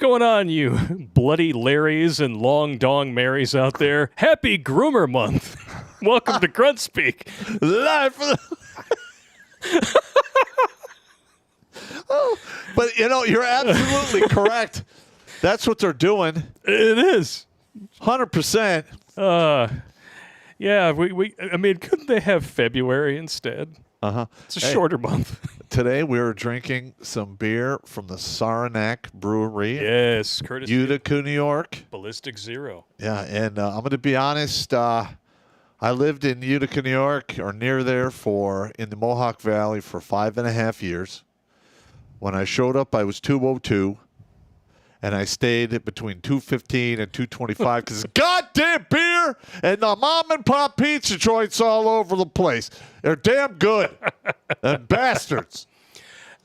going on, you bloody Larrys and long dong Marys out there? Happy Groomer Month. Welcome to Grunt Speak. Live for the... Oh, but, you're absolutely correct. That's what they're doing. It is. 100%. Yeah, I mean, couldn't they have February instead? Uh-huh. It's a shorter month. Today we were drinking some beer from the Saranac Brewery. Yes, courtesy Utica, New York. Ballistic Zero. Yeah, and I'm going to be honest. I lived in Utica, New York, or near there, in the Mohawk Valley for 5.5 years. When I showed up, I was 202, and I stayed between 215 and 225 because goddamn beer and the mom and pop pizza joints all over the place. They're damn good. And bastards.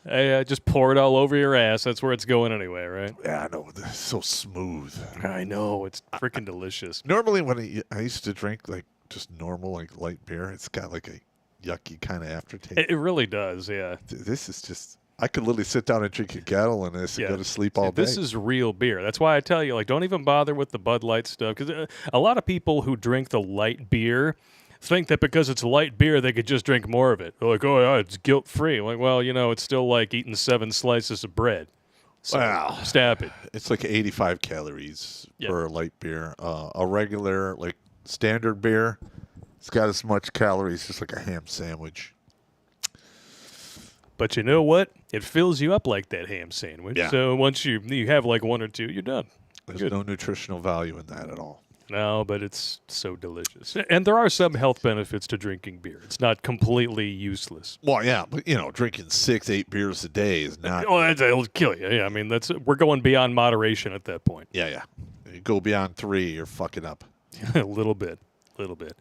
Hey, just pour it all over your ass. That's where it's going anyway, right? Yeah, I know. They're so smooth. I know. It's freaking delicious. Normally when I used to drink like just normal like light beer, it's got like a yucky kind of aftertaste. It really does, yeah. This is just... I could literally sit down and drink a gallon of this and go to sleep all day. This is real beer. That's why I tell you, don't even bother with the Bud Light stuff. Because a lot of people who drink the light beer think that because it's light beer, they could just drink more of it. They're like, oh, yeah, it's guilt-free. Like, well, it's still like eating 7 slices of bread. So wow. Stab it. It's like 85 calories for a light beer. A regular, standard beer, it's got as much calories as like a ham sandwich. But you know what? It fills you up like that ham sandwich. Yeah. So once you have like 1 or 2, you're done. There's no nutritional value in that at all. No, but it's so delicious. And there are some health benefits to drinking beer. It's not completely useless. Well, yeah, but, drinking 6-8 beers a day is not... Oh, it'll kill you. Yeah, I mean, we're going beyond moderation at that point. Yeah. You go beyond 3, you're fucking up. A little bit.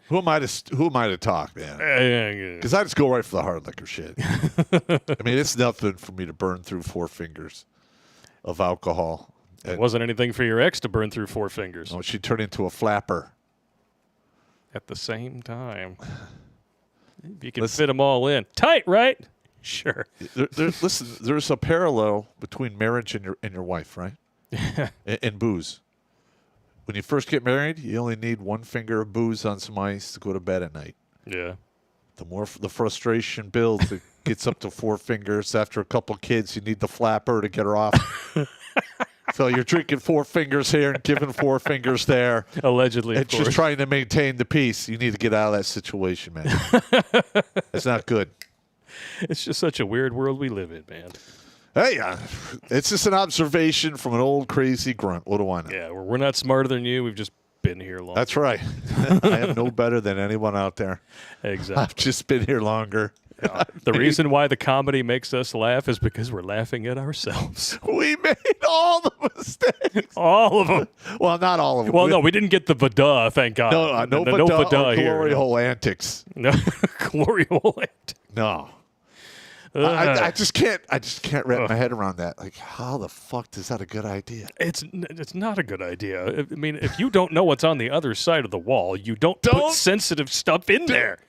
Who am I to talk, man? Because I just go right for the hard liquor shit. I mean, it's nothing for me to burn through 4 fingers of alcohol. It wasn't anything for your ex to burn through 4 fingers. Oh, she turned into a flapper. At the same time. You can fit them all in. Tight, right? Sure. Listen, there's a parallel between marriage and your wife, right? and booze. When you first get married, you only need 1 finger of booze on some ice to go to bed at night. Yeah. The more the frustration builds, it gets up to 4 fingers. After a couple kids, you need the flapper to get her off. So you're drinking 4 fingers here and giving 4 fingers there. Allegedly, and just trying to maintain the peace. You need to get out of that situation, man. It's not good. It's just such a weird world we live in, man. Hey, it's just an observation from an old crazy grunt. What do I know? Yeah, we're not smarter than you. We've just been here longer. That's right. I am no better than anyone out there. Exactly. I've just been here longer. Yeah. The reason why the comedy makes us laugh is because we're laughing at ourselves. We made all the mistakes. All of them. Well, not all of them. Well, no, we didn't get the vada, thank God. No vada here. Glory hole antics. No, glory hole antics. No. I just can't wrap my head around that. Like, how the fuck is that a good idea? It's not a good idea. I mean, if you don't know what's on the other side of the wall, you don't put sensitive stuff in there.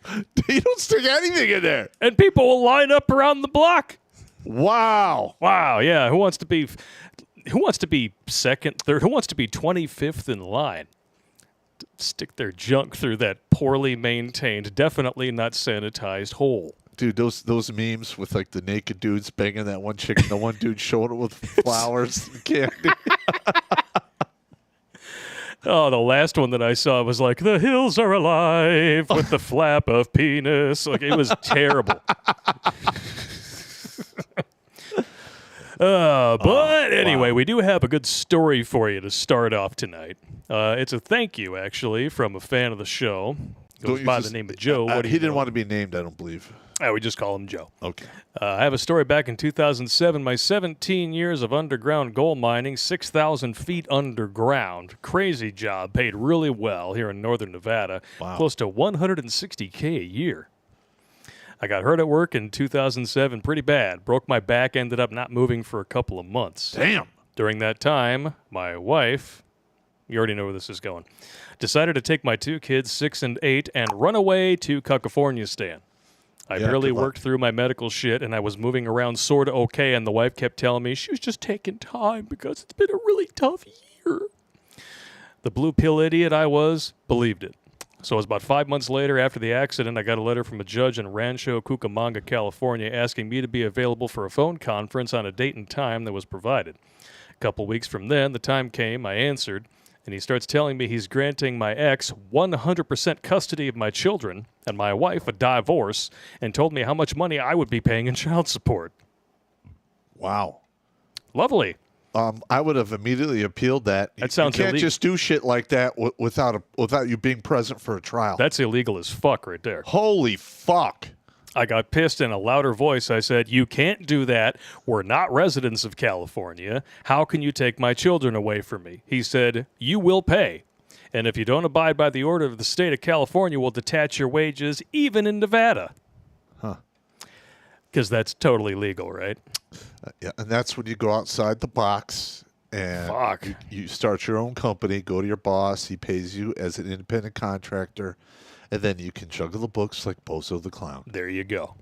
You don't stick anything in there. And people will line up around the block. Wow. Yeah. Who wants to be second, third? Who wants to be 25th in line? Stick their junk through that poorly maintained, definitely not sanitized hole. Dude, those memes with the naked dudes banging that one chick and the one dude showing it with flowers and candy. Oh, the last one that I saw was the hills are alive with the flap of penis. It was terrible. But anyway, we do have a good story for you to start off tonight. It's a thank you, actually, from a fan of the show. Goes by the name of Joe. He didn't want to be named, I don't believe. We just call him Joe. Okay. I have a story back in 2007. My 17 years of underground gold mining, 6,000 feet underground. Crazy job. Paid really well here in northern Nevada. Wow. Close to $160K a year. I got hurt at work in 2007 pretty bad. Broke my back, ended up not moving for a couple of months. Damn. During that time, my wife, you already know where this is going, decided to take my 2 kids, 6 and 8, and run away to California. I Yeah, barely good luck. worked through my medical shit, and I was moving around sort of okay, and the wife kept telling me she was just taking time because it's been a really tough year. The blue pill idiot I was believed it. So it was about 5 months later after the accident, I got a letter from a judge in Rancho Cucamonga, California, asking me to be available for a phone conference on a date and time that was provided. A couple weeks from then, the time came, I answered, and he starts telling me he's granting my ex 100% custody of my children and my wife a divorce, and told me how much money I would be paying in child support. Wow. Lovely. I would have immediately appealed that. That sounds You can't illegal. just do shit like that without you being present for a trial. That's illegal as fuck right there. Holy fuck. I got pissed in a louder voice. I said, "You can't do that. We're not residents of California. How can you take my children away from me?" He said, "You will pay. And if you don't abide by the order of the state of California, we'll detach your wages, even in Nevada." Huh. Because that's totally legal, right? Yeah, and that's when you go outside the box and Fuck. you start your own company, go to your boss, he pays you as an independent contractor, and then you can juggle the books like Bozo the Clown. There you go.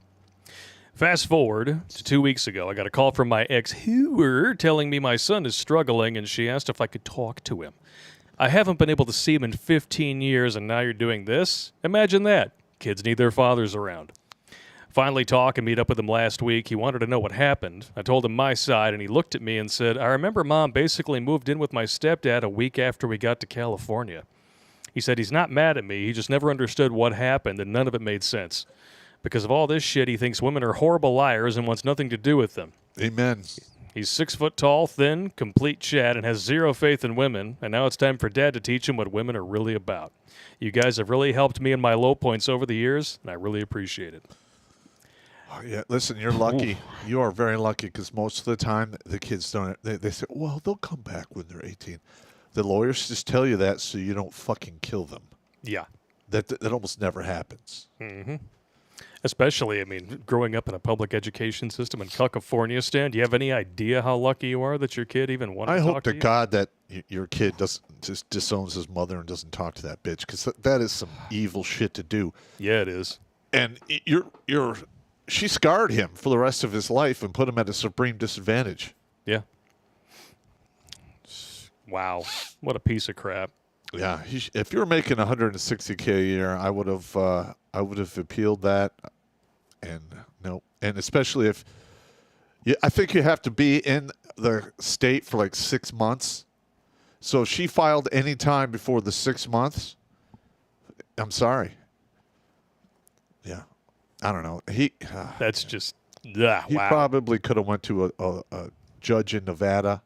Fast forward to 2 weeks ago, I got a call from my ex-hooer telling me my son is struggling, and she asked if I could talk to him. I haven't been able to see him in 15 years, and now you're doing this? Imagine that. Kids need their fathers around. Finally talk and meet up with him last week. He wanted to know what happened. I told him my side, and he looked at me and said, "I remember Mom basically moved in with my stepdad a week after we got to California." He said he's not mad at me, he just never understood what happened, and none of it made sense. Because of all this shit, he thinks women are horrible liars and wants nothing to do with them. Amen. He's 6 foot tall, thin, complete Chad, and has zero faith in women, and now it's time for Dad to teach him what women are really about. You guys have really helped me in my low points over the years, and I really appreciate it. Oh, yeah, listen, you're lucky. You are very lucky because most of the time the kids don't. They say, well, they'll come back when they're 18. The lawyers just tell you that so you don't fucking kill them. Yeah. That almost never happens. Especially, I mean, growing up in a public education system in California, Stan, do you have any idea how lucky you are that your kid even wanted I to hope talk to to you? God that your kid doesn't just disowns his mother and doesn't talk to that bitch because that is some evil shit to do. Yeah, it is. And she scarred him for the rest of his life and put him at a supreme disadvantage. Yeah. Wow. What a piece of crap. Yeah, if you were making $160K a year, I would have appealed that, and no, and especially if, I think you have to be in the state for like 6 months. So if she filed any time before the 6 months, I'm sorry. Yeah, I don't know. That's just, wow. He probably could have went to a judge in Nevada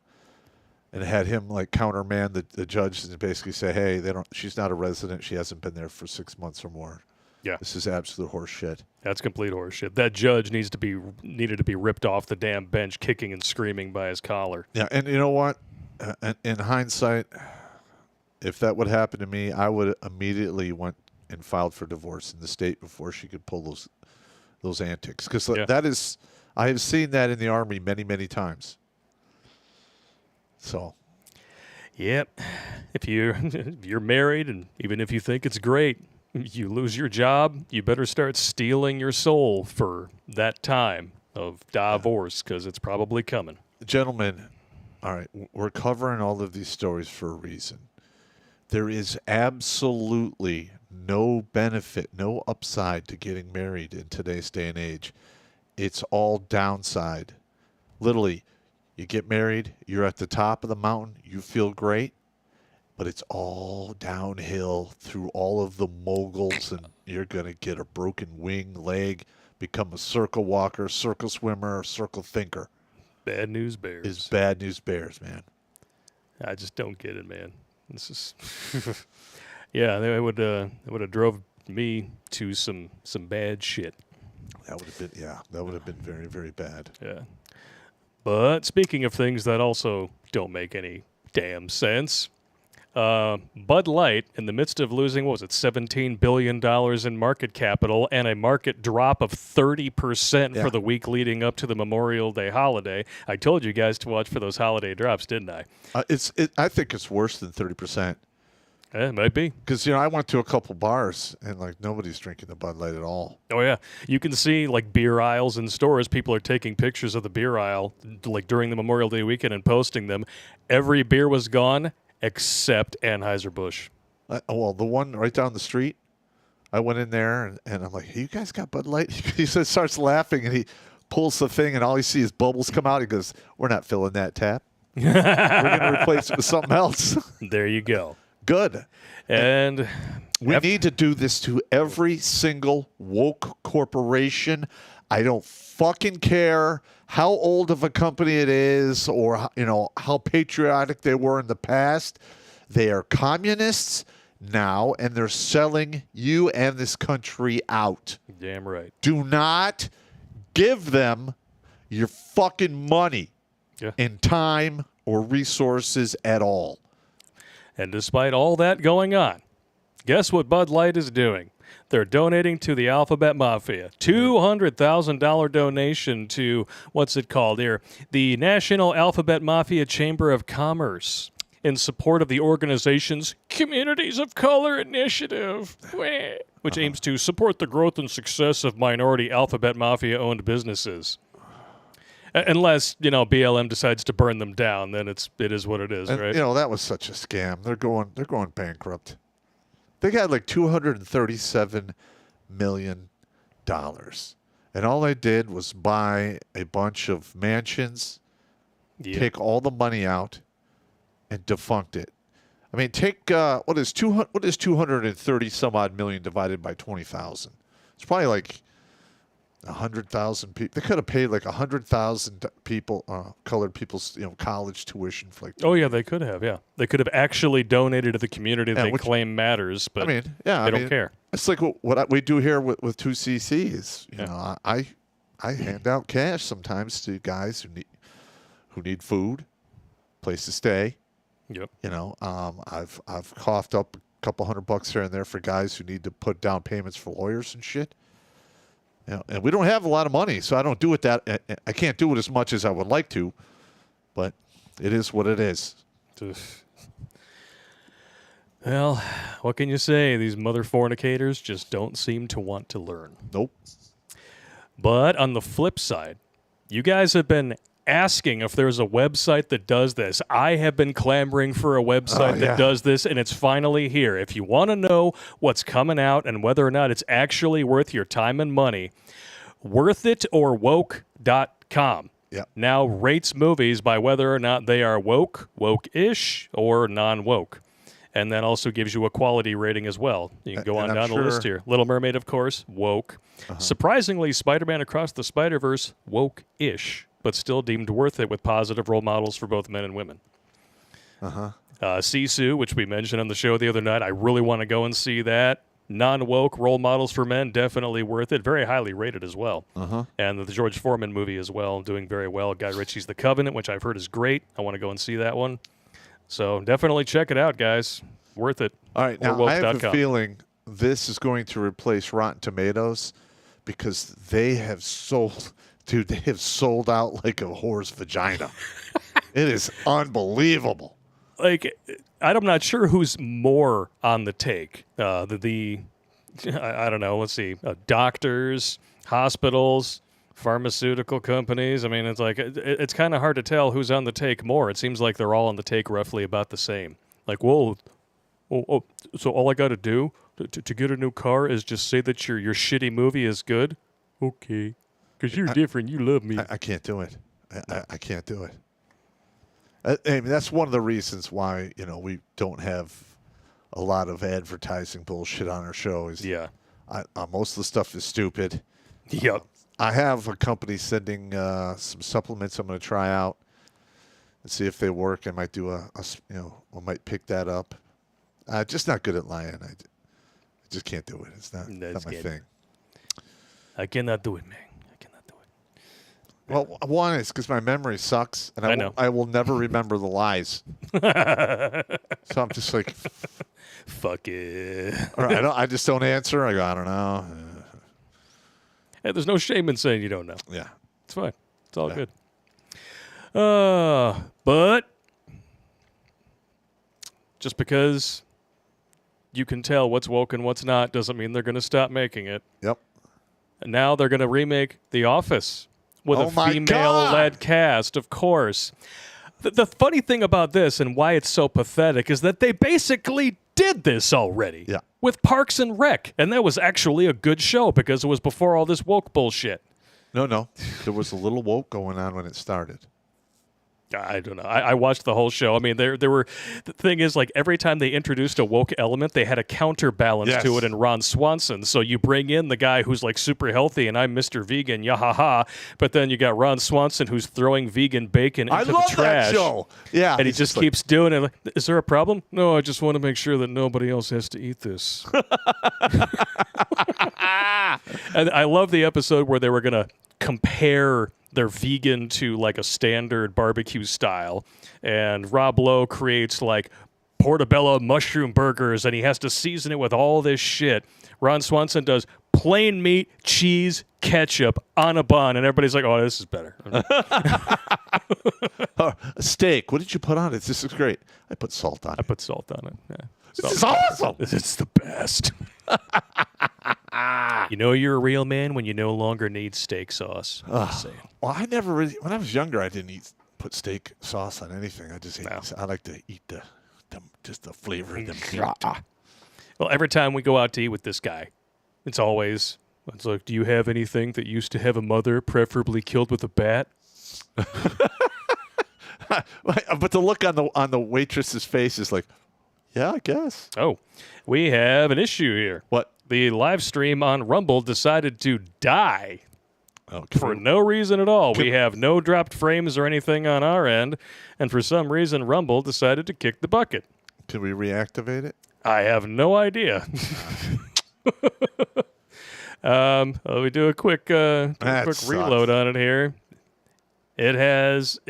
and had him like countermand the judge and basically say, "Hey, she's not a resident. She hasn't been there for 6 months or more. Yeah. This is absolute horse shit." That's complete horseshit. That judge needed to be ripped off the damn bench, kicking and screaming by his collar. Yeah, and you know what? In hindsight, if that would happen to me, I would immediately went and filed for divorce in the state before she could pull those antics. Because that is, I have seen that in the Army many, many times. So, Yep. If you're married, and even if you think it's great, you lose your job, you better start stealing your soul for that time of divorce, because it's probably coming. gentlemen, all right, we're covering all of these stories for a reason. There is absolutely no benefit, no upside to getting married in today's day and age. It's all downside. Literally, you get married, you're at the top of the mountain, you feel great, but it's all downhill through all of the moguls, and you're going to get a broken wing, leg, become a circle walker, circle swimmer, circle thinker. Bad news bears. It's bad news bears, man. I just don't get it, man. This is, yeah, it would have drove me to some bad shit. That would have been very, very bad. Yeah. But speaking of things that also don't make any damn sense, Bud Light, in the midst of losing, what was it, $17 billion in market capital and a market drop of 30% for the week leading up to the Memorial Day holiday. I told you guys to watch for those holiday drops, didn't I? I think it's worse than 30%. It might be. Because, I went to a couple bars and, like, nobody's drinking the Bud Light at all. Oh, yeah. You can see, like, beer aisles in stores. People are taking pictures of the beer aisle, like, during the Memorial Day weekend and posting them. Every beer was gone except Anheuser-Busch. Well, the one right down the street, I went in there and I'm like, hey, you guys got Bud Light? He starts laughing and he pulls the thing and all you see is bubbles come out. He goes, we're not filling that tap. We're going to replace it with something else. There you go. Good. And we need to do this to every single woke corporation. I don't fucking care how old of a company it is or, how patriotic they were in the past. They are communists now, and they're selling you and this country out. Damn right. Do not give them your fucking money in time or resources at all. And despite all that going on, guess what Bud Light is doing? They're donating to the Alphabet Mafia. $200,000 donation to, what's it called here? The National Alphabet Mafia Chamber of Commerce in support of the organization's Communities of Color Initiative, which aims to support the growth and success of minority Alphabet Mafia-owned businesses. Unless, BLM decides to burn them down, then it is what it is, right? That was such a scam. They're going bankrupt. They got like $237 million. And all they did was buy a bunch of mansions, take all the money out, and defunct it. I mean, take what is 230 some odd million divided by 20,000? It's probably like 100,000 people. They could have paid like 100,000 people, colored people's, college tuition for like. Oh yeah, they could have. Yeah, they could have actually donated to the community they claim matters, but they don't care. It's like what we do here with 2CCs. I hand out cash sometimes to guys who need food, place to stay. Yep. I've coughed up a couple $100 here and there for guys who need to put down payments for lawyers and shit. And we don't have a lot of money, so I don't do it I can't do it as much as I would like to, but it is what it is. Well, what can you say? These mother fornicators just don't seem to want to learn. Nope. But on the flip side, you guys have been asking if there's a website that does this. I have been clamoring for a website that does this, and it's finally here. If you want to know what's coming out and whether or not it's actually worth your time and money, worthitorwoke.com now rates movies by whether or not they are woke-ish, or non-woke. And that also gives you a quality rating as well. You can go on down the list here. Little Mermaid, of course, woke. Surprisingly, Spider-Man Across the Spider-Verse, woke-ish, but still deemed worth it with positive role models for both men and women. Sisu, which we mentioned on the show the other night, I really want to go and see that. Non-woke role models for men, definitely worth it. Very highly rated as well. And the George Foreman movie as well, doing very well. Guy Ritchie's The Covenant, which I've heard is great. I want to go and see that one. So definitely check it out, guys. Worth it. All right, now I have a feeling this is going to replace Rotten Tomatoes because they have sold... Dude, they have sold out like a whore's vagina. It is unbelievable. Like, I'm not sure who's more on the take. I don't know. Let's see. Doctors, hospitals, pharmaceutical companies. I mean, it's like it's kind of hard to tell who's on the take more. It seems like they're all on the take roughly about the same. Like, whoa, so all I got to do to get a new car is just say that your shitty movie is good? Okay. Because you're different. You love me. I can't do it. I can't do it. I mean, that's one of the reasons why, we don't have a lot of advertising bullshit on our show. Most of the stuff is stupid. Yep. I have a company sending some supplements I'm going to try out and see if they work. I might do I might pick that up. Just not good at lying. I just can't do it. It's not my thing. I cannot do it, man. Well, one is because my memory sucks, and I will never remember the lies. So I'm just like, fuck it. All right, I just don't answer. I go, I don't know. Hey, there's no shame in saying you don't know. Yeah, it's fine. It's all good. But just because you can tell what's woke and what's not. Doesn't mean they're going to stop making it. Yep. And now they're going to remake The Office with a female-led cast, of course. The funny thing about this and why it's so pathetic is that they basically did this already with Parks and Rec. And that was actually a good show because it was before all this woke bullshit. No. There was a little woke going on when it started. I don't know. I watched the whole show. I mean, there were. The thing is, like, every time they introduced a woke element, they had a counterbalance to it in Ron Swanson. So you bring in the guy who's, like, super healthy, and I'm Mr. Vegan, yahaha. But then you got Ron Swanson who's throwing vegan bacon into the trash. I love that show. Yeah. And he just keeps doing it. Like, is there a problem? No, I just want to make sure that nobody else has to eat this. And I love the episode where they were going to compare their vegan to like a standard barbecue style, and Rob Lowe creates like portobello mushroom burgers and he has to season it with all this shit. Ron Swanson does plain meat, cheese, ketchup on a bun, and everybody's like, oh, this is better. A steak, what did you put on it? This is great. I put salt on it. I put salt on it. Yeah. This is awesome. It's the best. You know you're a real man when you no longer need steak sauce. Well, I never really, when I was younger, I didn't put steak sauce on anything. I just ate, I like to eat just the flavor of the meat. Well, every time we go out to eat with this guy, it's like, do you have anything that used to have a mother, preferably killed with a bat? But the look on the waitress's face is like, yeah, I guess. Oh, we have an issue here. What? The live stream on Rumble decided to die for no reason at all. We have no dropped frames or anything on our end, and for some reason, Rumble decided to kick the bucket. Can we reactivate it? I have no idea. We do a quick reload on it here. It has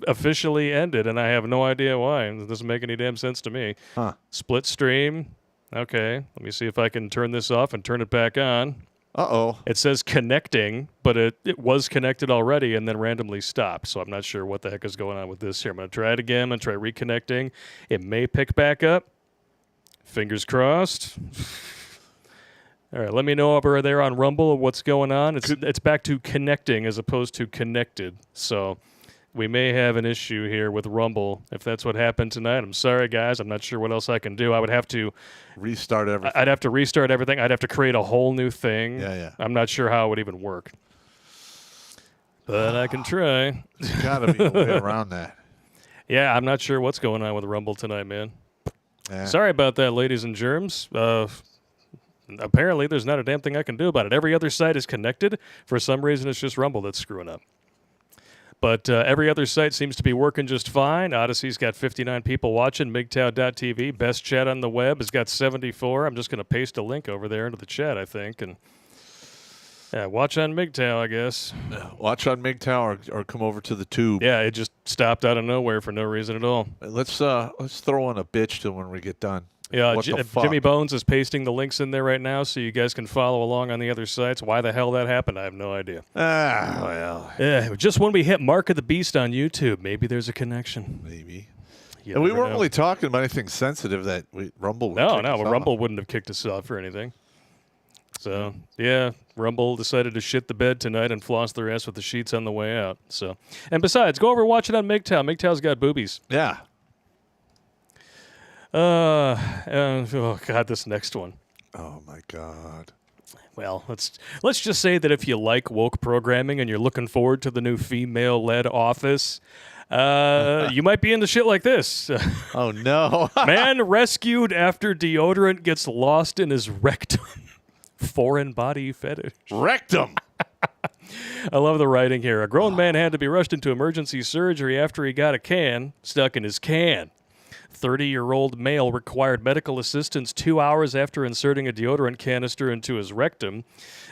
officially ended, and I have no idea why. It doesn't make any damn sense to me. Huh. Split stream. Okay, let me see if I can turn this off and turn it back on. Uh-oh. It says connecting, but it was connected already and then randomly stopped, so I'm not sure what the heck is going on with this here. I'm going to try it again. I'm going to try reconnecting. It may pick back up. Fingers crossed. All right, let me know over there on Rumble what's going on. It's back to connecting as opposed to connected, so we may have an issue here with Rumble if that's what happened tonight. I'm sorry, guys. I'm not sure what else I can do. I would have to restart everything. I'd have to restart everything. I'd have to create a whole new thing. Yeah. I'm not sure how it would even work, but I can try. There's got to be a way around that. Yeah, I'm not sure what's going on with Rumble tonight, man. Yeah. Sorry about that, ladies and germs. Apparently, there's not a damn thing I can do about it. Every other site is connected. For some reason, it's just Rumble that's screwing up. But every other site seems to be working just fine. Odyssey's got 59 people watching. MGTOW.tv, best chat on the web, has got 74. I'm just going to paste a link over there into the chat, I think. And watch on MGTOW, I guess. Watch on MGTOW or come over to the tube. Yeah, it just stopped out of nowhere for no reason at all. Let's throw in a bitch to when we get done. Yeah, Jimmy Bones is pasting the links in there right now so you guys can follow along on the other sites. Why the hell that happened, I have no idea. Well. Yeah, just when we hit Mark of the Beast on YouTube, maybe there's a connection. Maybe. And we weren't really talking about anything sensitive that Rumble would Rumble wouldn't have kicked us off or anything. So, yeah, Rumble decided to shit the bed tonight and floss their ass with the sheets on the way out. So, and besides, go over and watch it on MGTOW. MGTOW's got boobies. Yeah. Oh God, this next one. Oh my God. Well, let's just say that if you like woke programming and you're looking forward to the new female-led Office, you might be into shit like this. Oh no. Man rescued after deodorant gets lost in his rectum. Foreign body fetish. Rectum. I love the writing here. A grown man had to be rushed into emergency surgery after he got a can stuck in his can. 30-year-old male required medical assistance 2 hours after inserting a deodorant canister into his rectum.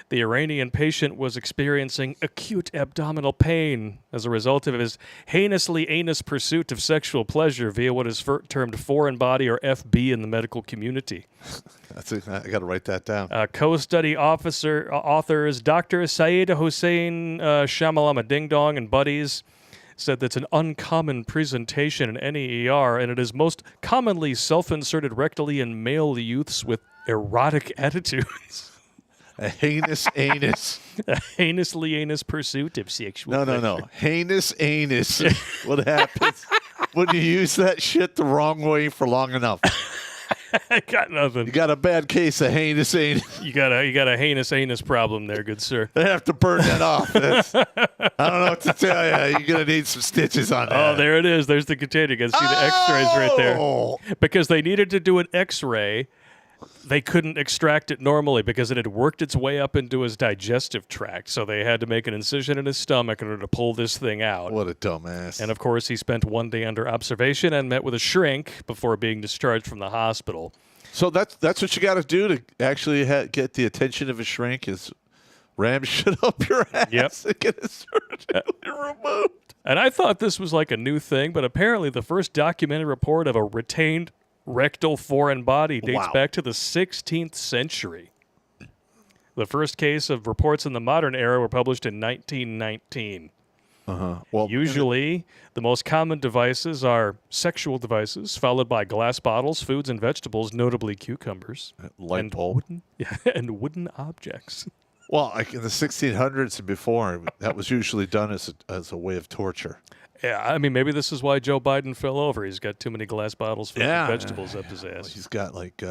The Iranian patient was experiencing acute abdominal pain as a result of his heinously anus pursuit of sexual pleasure via what is termed foreign body, or FB, in the medical community. I got to write that down. Co-study authors Dr. Saeed Hossein Shamalama Ding Dong and buddies said that's an uncommon presentation in any ER, and it is most commonly self-inserted rectally in male youths with erotic attitudes. A heinous anus. A heinously anus pursuit of sexual pleasure. No. Heinous anus. What happens when you use that shit the wrong way for long enough? I got nothing. You got a bad case of heinous anus. You got a heinous anus problem there, good sir. They have to burn that off. I don't know what to tell you. You're going to need some stitches on that. Oh, there it is. There's the container. You got to see the X-rays right there. Because they needed to do an X-ray. They couldn't extract it normally because it had worked its way up into his digestive tract. So they had to make an incision in his stomach in order to pull this thing out. What a dumbass. And, of course, he spent 1 day under observation and met with a shrink before being discharged from the hospital. So that's what you got to do to actually get the attention of a shrink is ram shit up your ass and get it surgically removed. And I thought this was like a new thing, but apparently the first documented report of a retained rectal foreign body dates back to the 16th century. The first case of reports in the modern era were published in 1919. Well, usually, the most common devices are sexual devices, followed by glass bottles, foods, and vegetables, notably cucumbers. Light bulb. And wooden objects. Well, like in the 1600s and before, that was usually done as a way of torture. Yeah, I mean, maybe this is why Joe Biden fell over. He's got too many glass bottles full of vegetables up his ass. Well, he's got like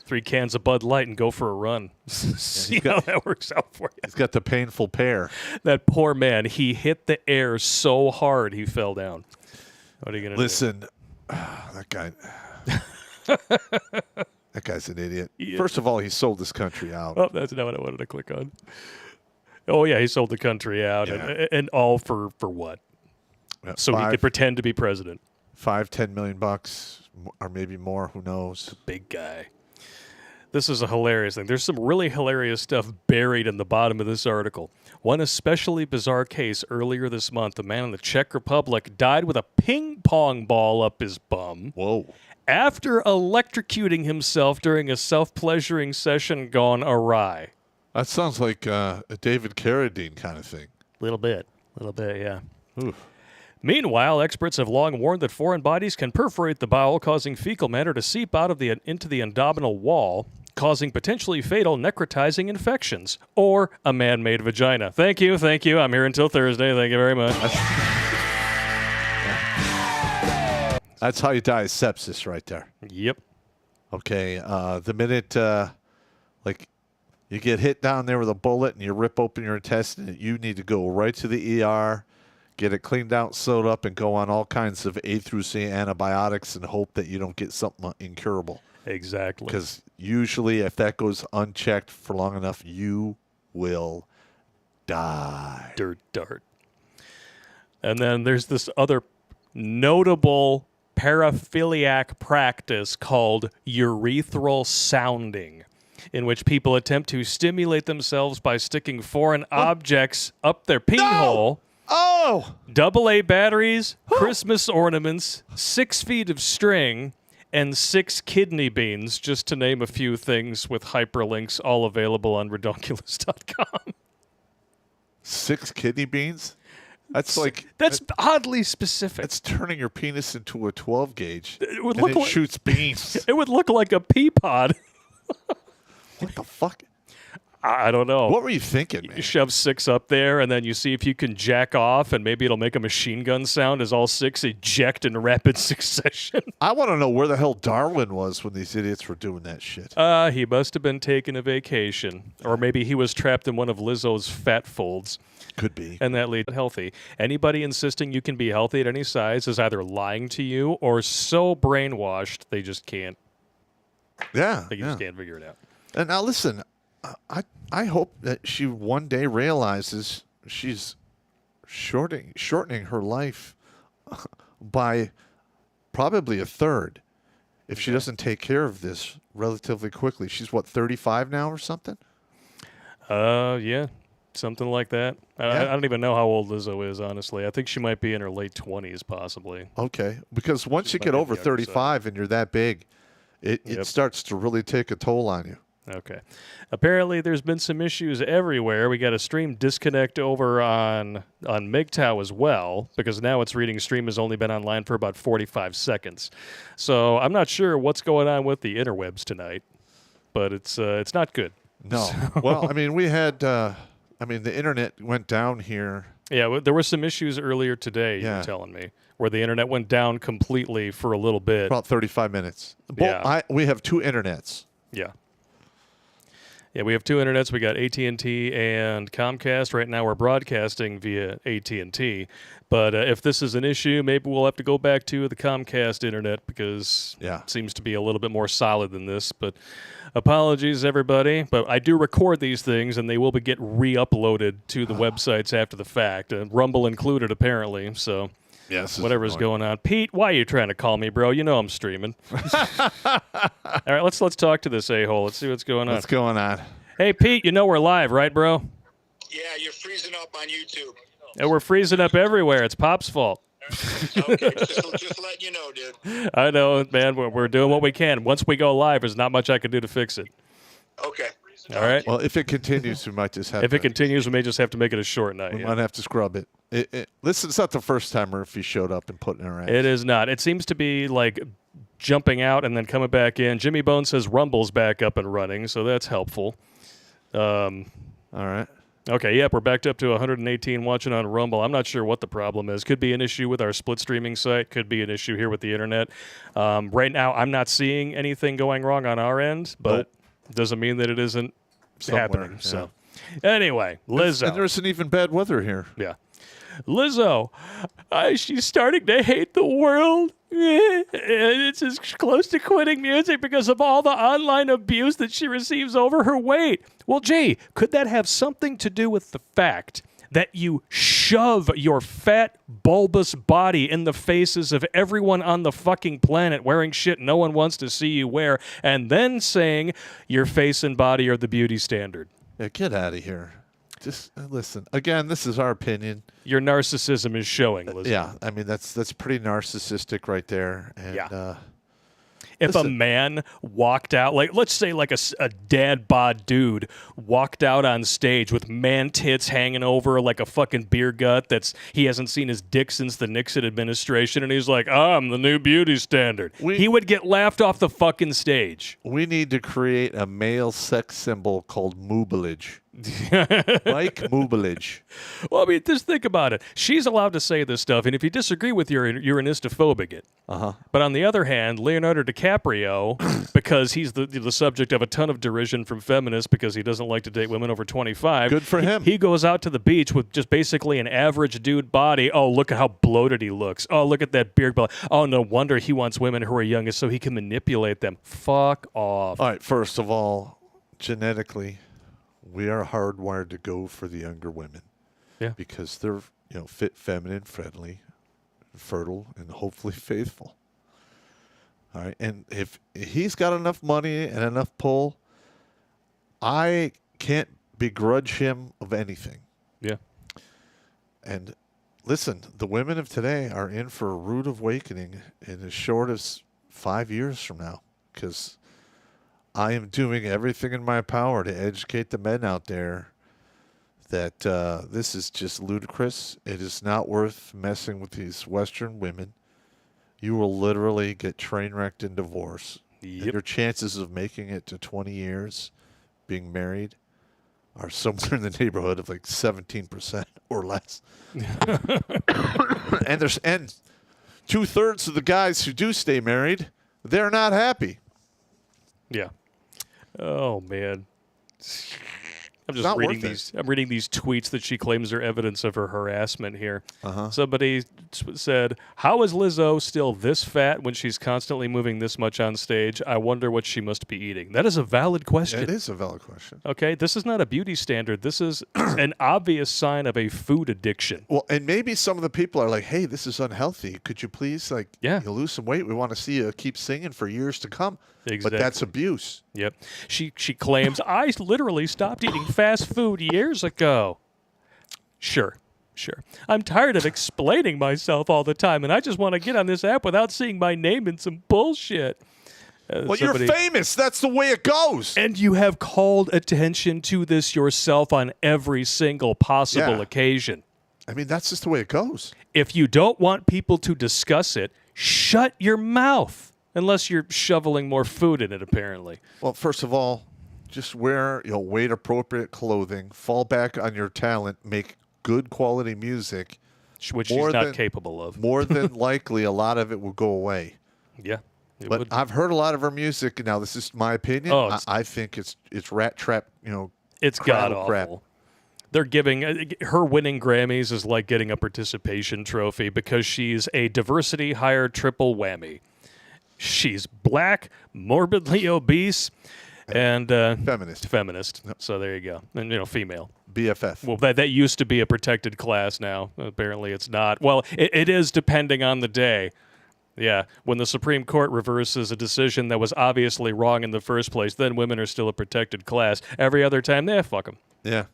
3 cans of Bud Light and go for a run. See how that works out for you. He's got the painful pear. That poor man, he hit the air so hard he fell down. What are you going to do? Listen, that guy... that guy's an idiot. Yeah. First of all, he sold this country out. Oh, that's not what I wanted to click on. Oh, yeah, he sold the country out. And all for what? So he could pretend to be president. $5-10 million or maybe more. Who knows? Big guy. This is a hilarious thing. There's some really hilarious stuff buried in the bottom of this article. One especially bizarre case earlier this month. A man in the Czech Republic died with a ping pong ball up his bum. Whoa. After electrocuting himself during a self-pleasuring session gone awry. That sounds like a David Carradine kind of thing. A little bit, yeah. Oof. Meanwhile, experts have long warned that foreign bodies can perforate the bowel, causing fecal matter to seep out of into the abdominal wall, causing potentially fatal necrotizing infections, or a man-made vagina. Thank you. I'm here until Thursday. Thank you very much. That's how you die of sepsis right there. Yep. Okay, the minute, like, you get hit down there with a bullet and you rip open your intestine, you need to go right to the ER, get it cleaned out, sewed up, and go on all kinds of A through C antibiotics and hope that you don't get something incurable. Exactly. Because usually if that goes unchecked for long enough, you will die. Dirt dart. And then there's this other notable paraphiliac practice called urethral sounding, in which people attempt to stimulate themselves by sticking foreign objects up their pee hole. Oh! AA batteries, Christmas ornaments, 6 feet of string, and 6 kidney beans, just to name a few things with hyperlinks all available on redonkulas.com. 6 kidney beans? That's oddly specific. It's turning your penis into a 12 gauge. It would look like shoots beans. It would look like a pea pod. What the fuck? I don't know. What were you thinking, man? You shove 6 up there, and then you see if you can jack off, and maybe it'll make a machine gun sound as all 6 eject in rapid succession. I want to know where the hell Darwin was when these idiots were doing that shit. He must have been taking a vacation. Or maybe he was trapped in one of Lizzo's fat folds. Could be. And that leads to healthy. Anybody insisting you can be healthy at any size is either lying to you or so brainwashed they just can't. Yeah. They just can't figure it out. And now listen, I hope that she one day realizes she's shortening her life by probably a third if she doesn't take care of this relatively quickly. She's, 35 now or something? Yeah, something like that. I don't even know how old Lizzo is, honestly. I think she might be in her late 20s, possibly. Okay, because once you get over 35 and you're that big, it starts to really take a toll on you. Okay. Apparently, there's been some issues everywhere. We got a stream disconnect over on MGTOW as well, because now it's reading stream has only been online for about 45 seconds. So I'm not sure what's going on with the interwebs tonight, but it's not good. No. Well, I mean, we had, the internet went down here. Yeah, there were some issues earlier today, you were telling me, where the internet went down completely for a little bit. About 35 minutes. Yeah. We have two internets. Yeah. Yeah, we have two internets. We got AT&T and Comcast. Right now we're broadcasting via AT&T. But if this is an issue, maybe we'll have to go back to the Comcast internet because it seems to be a little bit more solid than this. But apologies, everybody. But I do record these things, and they will get re-uploaded to the websites after the fact, Rumble included, apparently. So... Yes. Whatever's going on. Pete, why are you trying to call me, bro? You know I'm streaming. All right, let's talk to this a-hole. Let's see what's going on. What's going on? Hey, Pete, you know we're live, right, bro? Yeah, you're freezing up on YouTube. And we're freezing up everywhere. It's Pop's fault. Okay, just letting you know, dude. I know, man. We're doing what we can. Once we go live, there's not much I can do to fix it. Okay. All right? Well, if it continues, we might just have If it continues, we may just have to make it a short night. We might have to scrub it. Listen, it's not the first time Murphy showed up and put in our ass. It is not. It seems to be like jumping out and then coming back in. Jimmy Bone says Rumble's back up and running, so that's helpful. All right. Okay, yep, we're backed up to 118 watching on Rumble. I'm not sure what the problem is. Could be an issue with our split streaming site. Could be an issue here with the internet. Right now, I'm not seeing anything going wrong on our end, but doesn't mean that it isn't happening. Yeah. So, anyway, Lizzo. And there's an even bad weather here. Yeah. Lizzo, she's starting to hate the world. It's as close to quitting music because of all the online abuse that she receives over her weight. Well, gee, could that have something to do with the fact that you shove your fat, bulbous body in the faces of everyone on the fucking planet wearing shit no one wants to see you wear, and then saying your face and body are the beauty standard? Yeah, get out of here. Just listen. Again, this is our opinion. Your narcissism is showing, Lizzo. Yeah, I mean that's pretty narcissistic right there. And, if a man walked out, like let's say like a dad bod dude walked out on stage with man tits hanging over like a fucking beer gut he hasn't seen his dick since the Nixon administration, and he's like, I'm the new beauty standard. He would get laughed off the fucking stage. We need to create a male sex symbol called moobilage. Mike Moobilage. Well, I mean, just think about it. She's allowed to say this stuff, and if you disagree with her, you're an istophobic. But on the other hand, Leonardo DiCaprio, because he's the subject of a ton of derision from feminists because he doesn't like to date women over 25. Good for him. He goes out to the beach with just basically an average dude body. Oh, look at how bloated he looks. Oh, look at that beard belly. Oh, no wonder he wants women who are younger so he can manipulate them. Fuck off. All right, first of all, genetically, we are hardwired to go for the younger women. Yeah. Because they're, fit, feminine, friendly, fertile, and hopefully faithful. All right. And if he's got enough money and enough pull, I can't begrudge him of anything. Yeah. And listen, the women of today are in for a rude awakening in as short as 5 years from now, because I am doing everything in my power to educate the men out there that this is just ludicrous. It is not worth messing with these Western women. You will literally get train wrecked in divorce. Yep. And your chances of making it to 20 years being married are somewhere in the neighborhood of like 17% or less. and 2/3 of the guys who do stay married, they're not happy. Yeah. Oh, man. I'm just not reading worth these. I'm reading these tweets that she claims are evidence of her harassment here. Somebody said, "How is Lizzo still this fat when she's constantly moving this much on stage? I wonder what she must be eating." That is a valid question. It is a valid question. Okay, this is not a beauty standard. This is an obvious sign of a food addiction. Well, and maybe some of the people are like, "Hey, this is unhealthy. Could you please, you lose some weight? We want to see you keep singing for years to come." Exactly. But that's abuse. Yep. She claims, "I literally stopped eating fast food years ago." Sure. I'm tired of explaining myself all the time, and I just want to get on this app without seeing my name in some bullshit. Well, you're famous. That's the way it goes. And you have called attention to this yourself on every single possible occasion. I mean, that's just the way it goes. If you don't want people to discuss it, shut your mouth. Unless you're shoveling more food in it, apparently. Well, first of all, just wear weight-appropriate clothing, fall back on your talent, make good quality music. Which she's not capable of. More than likely, a lot of it will go away. Yeah. But I've heard a lot of her music. Now, this is my opinion. Oh, I think it's rat trap, it's god-awful. crap. They're giving her winning Grammys is like getting a participation trophy because she's a diversity hire triple whammy. She's black, morbidly obese, and feminist. Yep. So there you go. And female. BFF. Well, that used to be a protected class. Now apparently it's not. Well, it is depending on the day. Yeah, when the Supreme Court reverses a decision that was obviously wrong in the first place, then women are still a protected class. Every other time, fuck them. Yeah.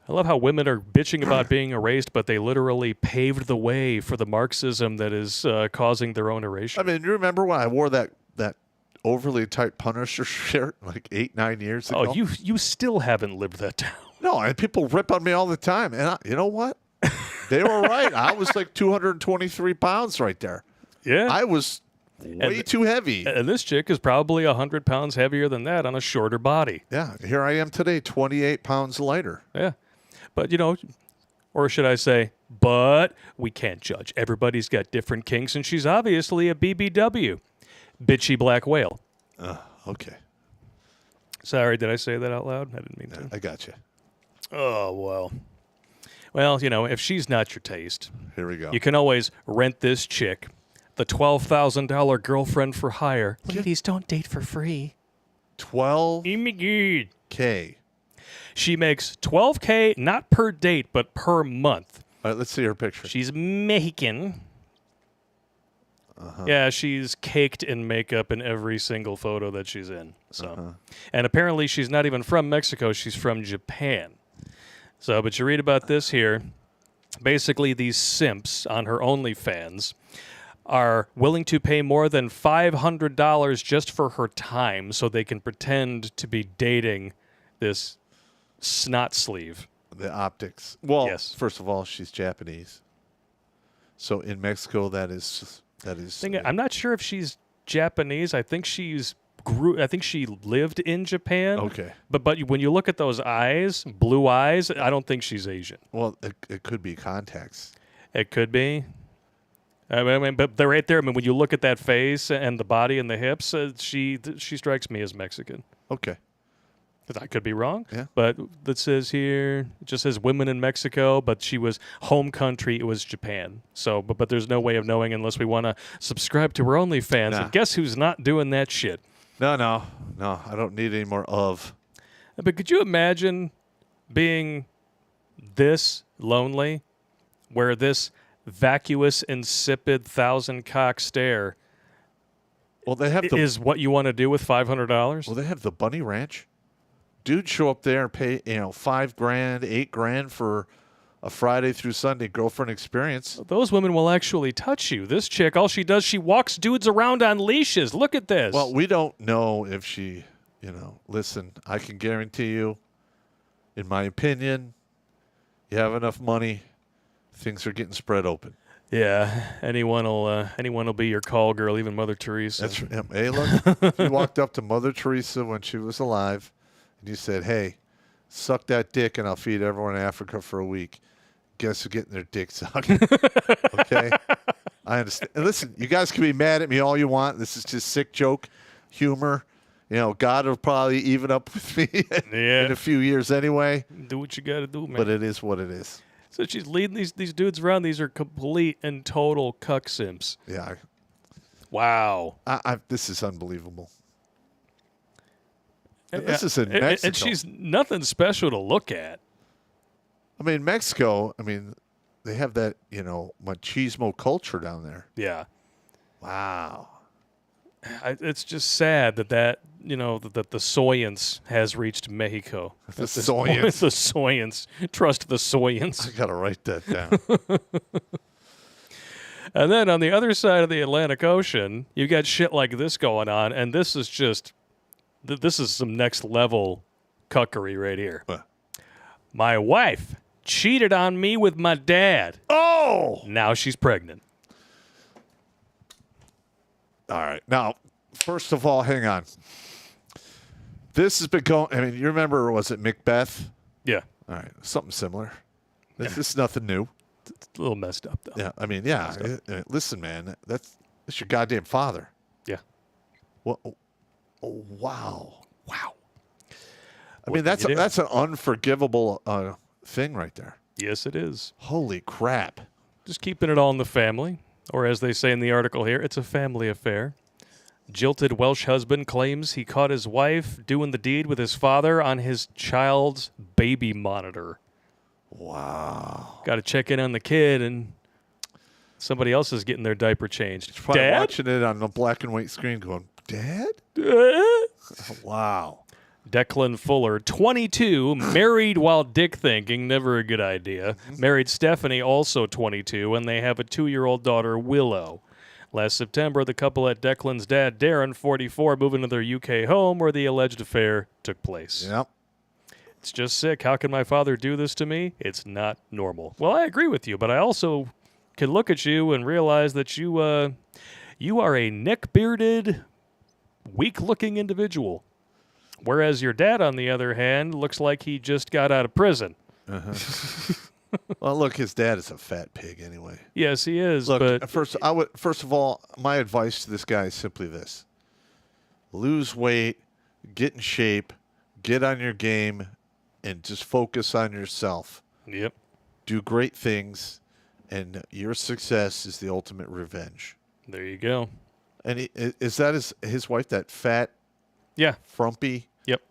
I love how women are bitching about being erased, but they literally paved the way for the Marxism that is causing their own erasure. I mean, you remember when I wore that overly tight Punisher shirt like 8-9 years ago? Oh, you still haven't lived that down. No, and people rip on me all the time. And you know what? They were right. I was like 223 pounds right there. Yeah. I was way too heavy. And this chick is probably 100 pounds heavier than that on a shorter body. Yeah. Here I am today, 28 pounds lighter. Yeah. But, or should I say, but we can't judge. Everybody's got different kinks, and she's obviously a BBW. Bitchy black whale. Okay. Sorry, did I say that out loud? I didn't mean to. I got you. Oh, well. Well, if she's not your taste, here we go. You can always rent this chick, the $12,000 girlfriend for hire. Ladies, don't date for free. $12K. She makes $12K, not per date, but per month. All right, let's see her picture. She's Mexican. Yeah, she's caked in makeup in every single photo that she's in. So, and apparently she's not even from Mexico. She's from Japan. So, but you read about this here. Basically, these simps on her OnlyFans are willing to pay more than $500 just for her time so they can pretend to be dating this snot sleeve. The optics. Well, yes. First of all, she's Japanese. So in Mexico, that is. I'm not sure if she's Japanese. I think she lived in Japan. Okay. But when you look at those eyes, blue eyes, I don't think she's Asian. Well, it could be contacts. It could be. I mean, but they're right there. I mean, when you look at that face and the body and the hips, she strikes me as Mexican. Okay. I could be wrong. Yeah. But it says here, it just says women in Mexico, but she was home country. It was Japan. So, but there's no way of knowing unless we want to subscribe to her OnlyFans. Nah. And guess who's not doing that shit? No. I don't need any more of. But could you imagine being this lonely, where this vacuous, insipid, thousand-cock stare is what you want to do with $500? Well, they have the Bunny Ranch. Dude, show up there and pay $5,000, $8,000 for a Friday through Sunday girlfriend experience. Those women will actually touch you. This chick, all she does, she walks dudes around on leashes. Look at this. Well, we don't know if she, listen, I can guarantee you, in my opinion, you have enough money, things are getting spread open. Yeah, anyone will be your call girl, even Mother Teresa. That's right. Hey, look, if you walked up to Mother Teresa when she was alive, and you said, hey, suck that dick and I'll feed everyone in Africa for a week. Guess who's getting their dick sucked? Okay? I understand. And listen, you guys can be mad at me all you want. This is just sick joke humor. God will probably even up with me in a few years anyway. Do what you got to do, man. But it is what it is. So she's leading these dudes around. These are complete and total cuck simps. Yeah. Wow. This is unbelievable. And this is in Mexico. And she's nothing special to look at. I mean, Mexico, they have that, machismo culture down there. Yeah. Wow. It's just sad that that the soyance has reached Mexico. The soyance. The soyance. Trust the soyance. I got to write that down. And then on the other side of the Atlantic Ocean, you got shit like this going on, and this is just, this is some next level cuckery right here. What? My wife cheated on me with my dad. Oh! Now she's pregnant. All right. Now, first of all, hang on. This has been going, I mean, you remember, was it Macbeth? Yeah. All right. Something similar. This is nothing new. It's a little messed up, though. Yeah. I mean, yeah. Listen, man, that's your goddamn father. Yeah. Well, oh, wow. Wow. I mean, that's an unforgivable thing right there. Yes, it is. Holy crap. Just keeping it all in the family. Or as they say in the article here, it's a family affair. Jilted Welsh husband claims he caught his wife doing the deed with his father on his child's baby monitor. Wow. Got to check in on the kid, and somebody else is getting their diaper changed. Probably Dad? watching it on the black and white screen going, Dad? Wow. Declan Fuller, 22, married while dick thinking, never a good idea. Married Stephanie, also 22, and they have a 2-year-old daughter, Willow. Last September, the couple let Declan's dad, Darren, 44, move into their UK home where the alleged affair took place. Yep. It's just sick. How can my father do this to me? It's not normal. Well, I agree with you, but I also can look at you and realize that you are a neck-bearded, weak-looking individual. Whereas your dad, on the other hand, looks like he just got out of prison. Well, look, his dad is a fat pig anyway. Yes, he is. Look, but first of all, my advice to this guy is simply this: lose weight, get in shape, get on your game, and just focus on yourself. Yep. Do great things, and your success is the ultimate revenge. There you go. And is that his wife, that fat, Yeah. frumpy? Yep.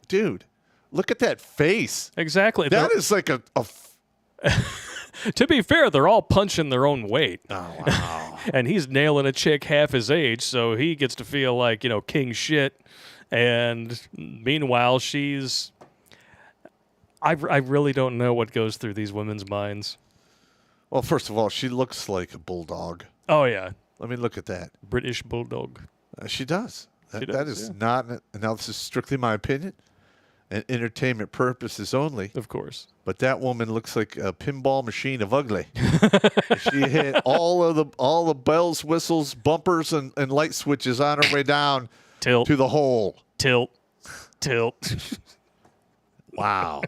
Dude, look at that face. Exactly. That is like a To be fair, they're all punching their own weight. oh, wow. And he's nailing a chick half his age, so he gets to feel like, king shit. And meanwhile, she's... I really don't know what goes through these women's minds. Well, first of all, she looks like a bulldog. Oh, yeah. Let me look at that. British bulldog. She does. That does, is yeah. not, now this is strictly my opinion, and entertainment purposes only, Of course. but that woman looks like a pinball machine of ugly. She hit all the bells, whistles, bumpers, and light switches on her way down Tilt. to the hole. Tilt. Wow.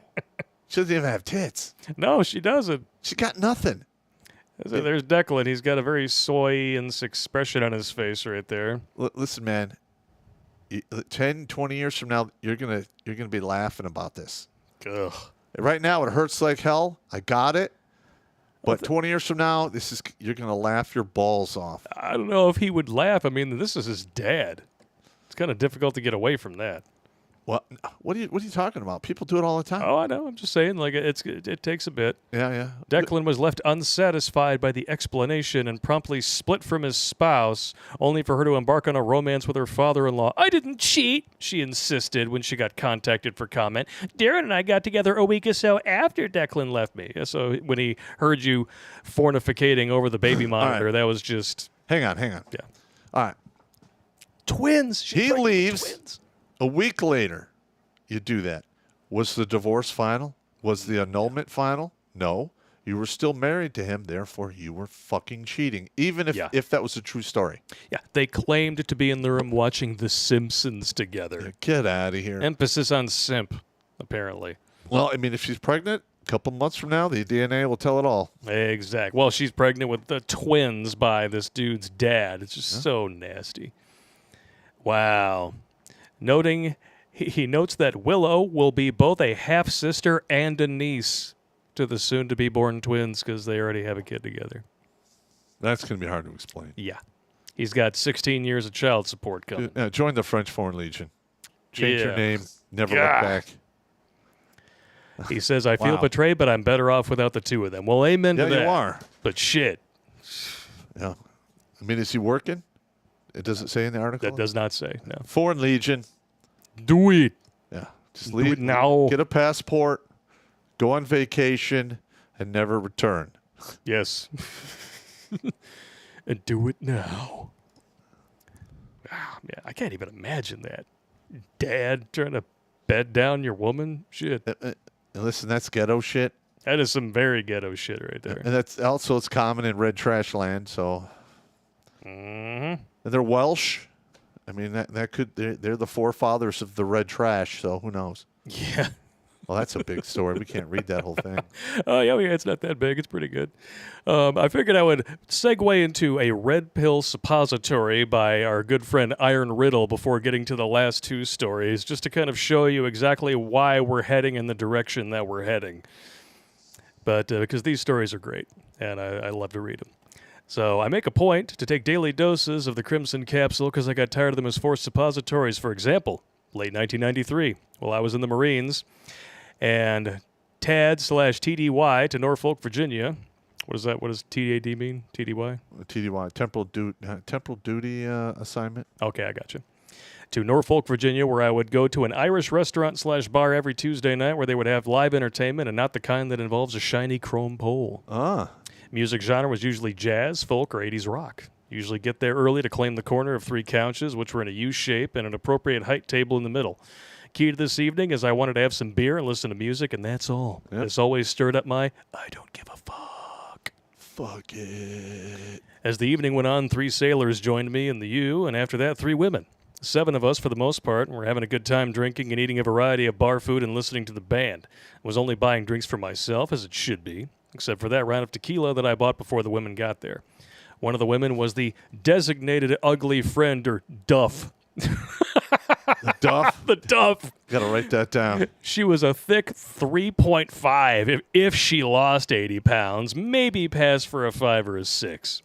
She doesn't even have tits. No, she doesn't. She got nothing. So there's Declan. He's got a very soy-and expression on his face right there. Listen, man. 10, 20 years from now, you're gonna be laughing about this. Ugh. Right now, it hurts like hell. I got it. But 20 years from now, you're gonna laugh your balls off. I don't know if he would laugh. I mean, this is his dad. It's kind of difficult to get away from that. What are you talking about? People do it all the time. Oh, I know. I'm just saying, like, it takes a bit. Yeah. Declan was left unsatisfied by the explanation and promptly split from his spouse, only for her to embark on a romance with her father-in-law. I didn't cheat, she insisted when she got contacted for comment. Darren and I got together a week or so after Declan left me. So when he heard you fornicating over the baby monitor, right. that was just... Hang on. Yeah. All right. Twins. She's He pregnant with leaves. twins. A week later, you do that. Was the divorce final? Was the annulment final? No. You were still married to him, therefore you were fucking cheating, even if that was a true story. Yeah, they claimed to be in the room watching The Simpsons together. Get out of here. Emphasis on simp, apparently. Well, I mean, if she's pregnant, a couple months from now, the DNA will tell it all. Exact. Well, she's pregnant with the twins by this dude's dad. It's just so nasty. Wow. Noting, he notes that Willow will be both a half-sister and a niece to the soon-to-be-born twins because they already have a kid together. That's going to be hard to explain. Yeah. He's got 16 years of child support coming. Join the French Foreign Legion. Change your Yeah. name. Never God. look back. He says, I feel Wow. betrayed, but I'm better off without the two of them. Well, amen to Yeah, that. you are. But shit, Yeah. I mean, is he working? It doesn't say in the article. that does not say. No. Foreign Legion. Do it. Yeah. Just Do leave it now. Get a passport, go on vacation, and never return. Yes. and do it now. Ah, man, I can't even imagine that. Dad trying to bed down your woman? Shit. Listen, that's ghetto shit. That is some very ghetto shit right there. And that's also, it's common in red trash land, so. Mm-hmm. And they're Welsh. I mean, that could, they're the forefathers of the red trash, so who knows? Yeah. Well, that's a big story. We can't read that whole thing. Oh, yeah, it's not that big. It's pretty good. I figured I would segue into a red pill suppository by our good friend Iron Riddle before getting to the last two stories, just to kind of show you exactly why we're heading in the direction that we're heading. But because these stories are great, and I love to read them. So I make a point to take daily doses of the Crimson Capsule because I got tired of them as forced suppositories. For example, late 1993, while I was in the Marines, and TAD/TDY to Norfolk, Virginia. What is that? What does TAD mean? TDY? TDY, temporal duty assignment. Okay, I got you. To Norfolk, Virginia, where I would go to an Irish restaurant/bar every Tuesday night where they would have live entertainment and not the kind that involves a shiny chrome pole. Ah. Music genre was usually jazz, folk, or 80s rock. Usually get there early to claim the corner of 3 couches, which were in a U shape and an appropriate height table in the middle. Key to this evening is I wanted to have some beer and listen to music, and that's all. Yep. This always stirred up my I don't give a fuck. Fuck it. As the evening went on, 3 sailors joined me in the U, and after that, 3 women. 7 of us for the most part, and we're having a good time drinking and eating a variety of bar food and listening to the band. I was only buying drinks for myself, as it should be, except for that round of tequila that I bought before the women got there. One of the women was the designated ugly friend, or Duff. The Duff? The Duff. Got to write that down. She was a thick 3.5 if she lost 80 pounds, maybe passed for a 5 or a 6.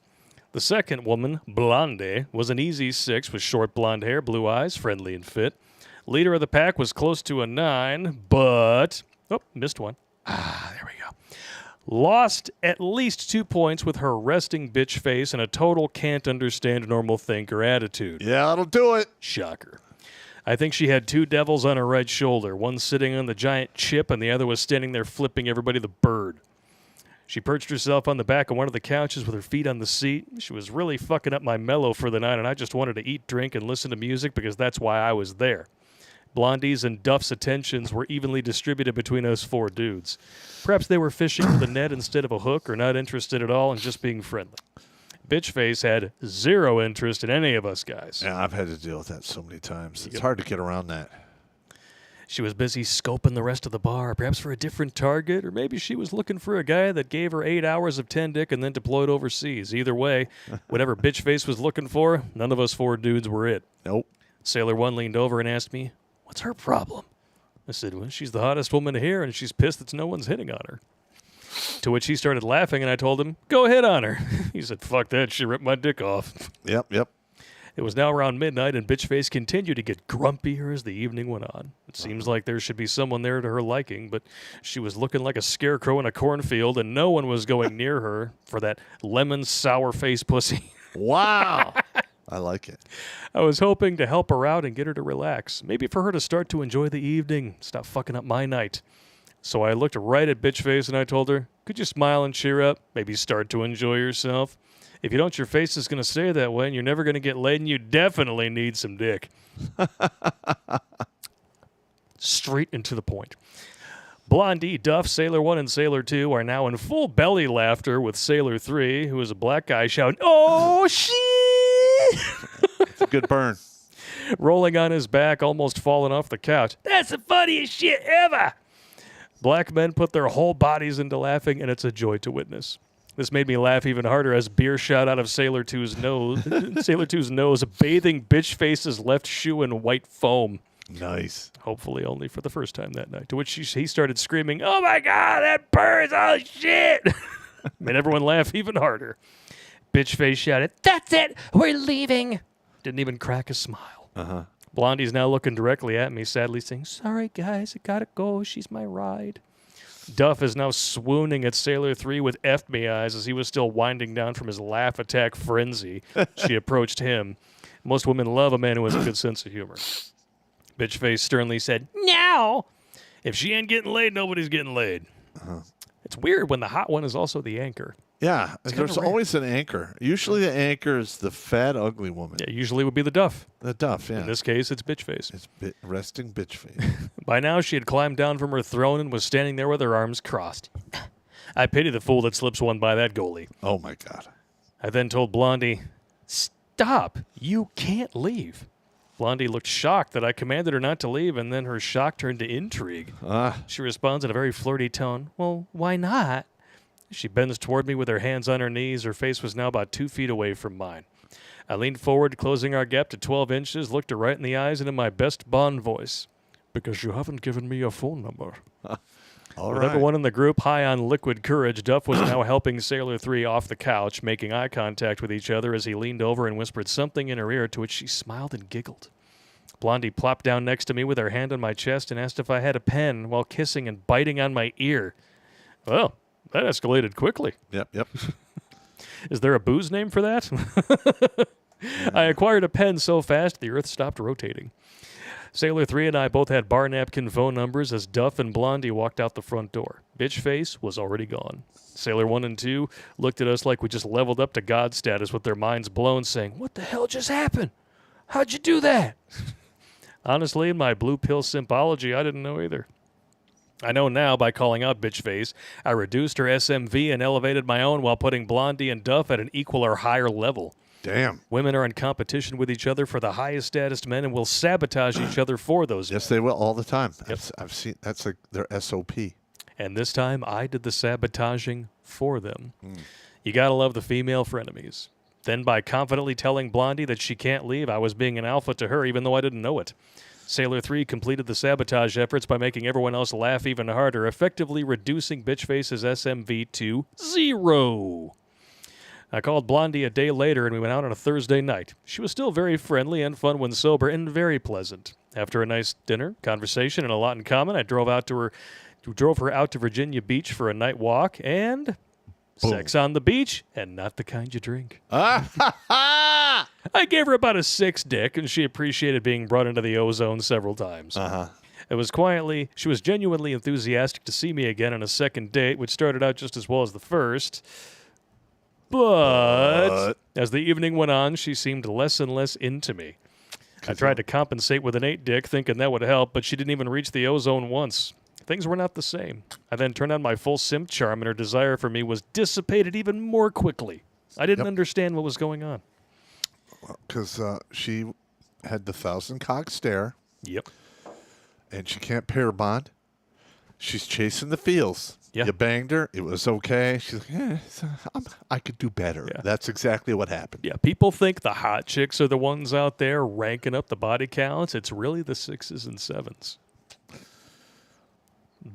The second woman, Blonde, was an easy 6 with short blonde hair, blue eyes, friendly and fit. Leader of the pack was close to a 9, but... Oh, missed one. There we go. Lost at least 2 points with her resting bitch face and a total can't understand normal thinker attitude. Yeah, that'll do it. Shocker. I think she had 2 devils on her right shoulder, one sitting on the giant chip and the other was standing there flipping everybody the bird. She perched herself on the back of one of the couches with her feet on the seat. She was really fucking up my mellow for the night, and I just wanted to eat, drink, and listen to music because that's why I was there. Blondie's and Duff's attentions were evenly distributed between us 4 dudes. Perhaps they were fishing with a net instead of a hook or not interested at all and just being friendly. Bitchface had 0 interest in any of us guys. Yeah, I've had to deal with that so many times. It's hard to get around that. She was busy scoping the rest of the bar, perhaps for a different target, or maybe she was looking for a guy that gave her 8 hours of 10 dick and then deployed overseas. Either way, whatever Bitchface was looking for, none of us 4 dudes were it. Nope. Sailor 1 leaned over and asked me, "What's her problem?" I said, "Well, she's the hottest woman here, and she's pissed that no one's hitting on her." To which he started laughing, and I told him, "Go hit on her." He said, "Fuck that, she ripped my dick off." Yep. It was now around midnight, and Bitchface continued to get grumpier as the evening went on. It seems like there should be someone there to her liking, but she was looking like a scarecrow in a cornfield, and no one was going near her for that lemon sour face pussy. Wow. I like it. I was hoping to help her out and get her to relax. Maybe for her to start to enjoy the evening. Stop fucking up my night. So I looked right at Bitchface and I told her, "Could you smile and cheer up? Maybe start to enjoy yourself? If you don't, your face is going to stay that way and you're never going to get laid and you definitely need some dick." Straight and to the point. Blondie, Duff, Sailor 1, and Sailor 2 are now in full belly laughter with Sailor 3, who is a black guy, shouting, "Oh, shit!" It's a good burn. Rolling on his back, almost falling off the couch. "That's the funniest shit ever!" Black men put their whole bodies into laughing, and it's a joy to witness. This made me laugh even harder as beer shot out of Sailor 2's nose, bathing Bitchface's left shoe in white foam. Nice. Hopefully only for the first time that night. To which he started screaming, "Oh my God, that burns! Oh shit!" Made everyone laugh even harder. Bitchface shouted, "That's it! We're leaving!" Didn't even crack a smile. Uh-huh. Blondie's now looking directly at me, sadly saying, "Sorry, guys, I gotta go. She's my ride." Duff is now swooning at Sailor 3 with F-me eyes as he was still winding down from his laugh attack frenzy. She approached him. Most women love a man who has a good sense of humor. Bitchface sternly said, "Now! If she ain't getting laid, nobody's getting laid." Uh-huh. It's weird when the hot one is also the anchor. Yeah, kinda there's rare. always an anchor. Usually the anchor is the fat, ugly woman. Yeah, usually would be the duff. The duff, yeah. In this case, it's bitch face. It's resting bitch face. By now, she had climbed down from her throne and was standing there with her arms crossed. I pity the fool that slips one by that goalie. Oh, my God. I then told Blondie, "Stop! You can't leave." Blondie looked shocked that I commanded her not to leave, and then her shock turned to intrigue. She responds in a very flirty tone, "Well, why not?" She bends toward me with her hands on her knees. Her face was now about 2 feet away from mine. I leaned forward, closing our gap to 12 inches, looked her right in the eyes, and in my best Bond voice, "Because you haven't given me your phone number." All With right. everyone in the group high on liquid courage, Duff was now helping Sailor 3 off the couch, making eye contact with each other as he leaned over and whispered something in her ear, to which she smiled and giggled. Blondie plopped down next to me with her hand on my chest and asked if I had a pen while kissing and biting on my ear. Well, that escalated quickly. Yep. Is there a booze name for that? I acquired a pen so fast the earth stopped rotating. Sailor 3 and I both had bar napkin phone numbers as Duff and Blondie walked out the front door. Bitch face was already gone. Sailor 1 and 2 looked at us like we just leveled up to God status with their minds blown, saying, "What the hell just happened? How'd you do that?" Honestly, in my blue pill symbology, I didn't know either. I know now by calling out bitch face, I reduced her SMV and elevated my own while putting Blondie and Duff at an equal or higher level. Damn. Women are in competition with each other for the highest status men and will sabotage each other for those Yes, they will all the time. Yep. I've seen that's like their SOP. And this time, I did the sabotaging for them. You gotta love the female frenemies. Then by confidently telling Blondie that she can't leave, I was being an alpha to her even though I didn't know it. Sailor 3 completed the sabotage efforts by making everyone else laugh even harder, effectively reducing Bitchface's SMV to 0. I called Blondie a day later and we went out on a Thursday night. She was still very friendly and fun when sober and very pleasant. After a nice dinner, conversation, and a lot in common, I drove her out to Virginia Beach for a night walk and sex on the beach, and not the kind you drink. I gave her about a 6 dick, and she appreciated being brought into the ozone several times. She was genuinely enthusiastic to see me again on a second date, which started out just as well as the first. But as the evening went on, she seemed less and less into me. I tried to compensate with an 8 dick, thinking that would help, but she didn't even reach the ozone once. Things were not the same. I then turned on my full simp charm, and her desire for me was dissipated even more quickly. I didn't understand what was going on. Because she had the 1,000-cock stare. Yep. And she can't pair bond. She's chasing the feels. Yeah. You banged her. It was okay. She's like, I could do better. Yeah. That's exactly what happened. Yeah, people think the hot chicks are the ones out there ranking up the body counts. It's really the 6s and 7s.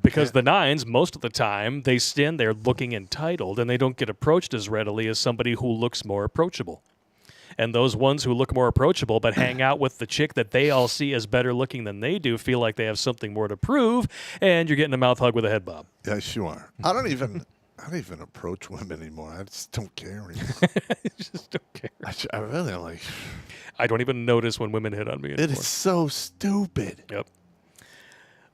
Because the 9s, most of the time, they stand there looking entitled, and they don't get approached as readily as somebody who looks more approachable. And those ones who look more approachable but hang out with the chick that they all see as better looking than they do feel like they have something more to prove, and you're getting a mouth hug with a head bob. Yes, you are. I don't even approach women anymore. I just don't care anymore. I just don't care. I really am like. I don't even notice when women hit on me anymore. It is so stupid. Yep.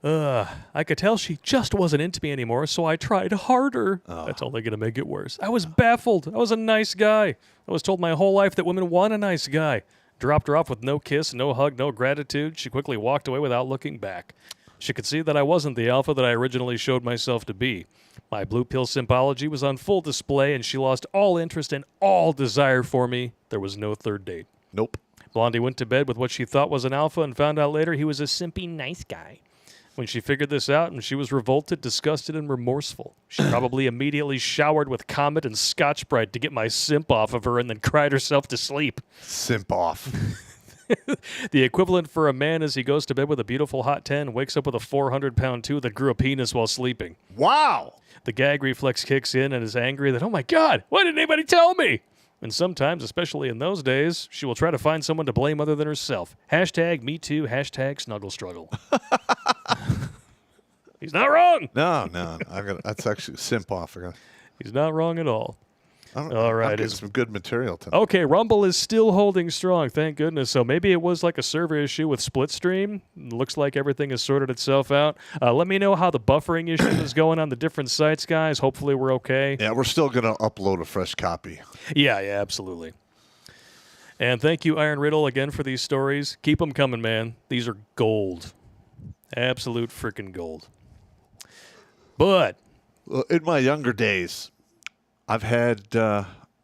I could tell she just wasn't into me anymore, so I tried harder. That's only going to make it worse. I was baffled. I was a nice guy. I was told my whole life that women want a nice guy. Dropped her off with no kiss, no hug, no gratitude. She quickly walked away without looking back. She could see that I wasn't the alpha that I originally showed myself to be. My blue pill symbology was on full display, and she lost all interest and all desire for me. There was no third date. Nope. Blondie went to bed with what she thought was an alpha and found out later he was a simpy nice guy. When she figured this out, and she was revolted, disgusted, and remorseful. She probably immediately showered with Comet and Scotch-Brite to get my simp off of her and then cried herself to sleep. Simp off. The equivalent for a man is he goes to bed with a beautiful hot 10, wakes up with a 400-pound 2 that grew a penis while sleeping. Wow. The gag reflex kicks in and is angry that, oh my God, why didn't anybody tell me? And sometimes, especially in those days, she will try to find someone to blame other than herself. Hashtag me too, hashtag snuggle struggle. He's not wrong. No. That's actually simp off. He's not wrong at all. All right, I'm getting is- some good material tonight. Okay, Rumble is still holding strong, thank goodness. So maybe it was like a server issue with Splitstream. Looks like everything has sorted itself out. Let me know how the buffering issue is going on the different sites, guys. Hopefully we're okay. Yeah, we're still going to upload a fresh copy. Yeah, absolutely. And thank you, Iron Riddle, again for these stories. Keep them coming, man. These are gold. Absolute freaking gold. But Well, in my younger days, I've had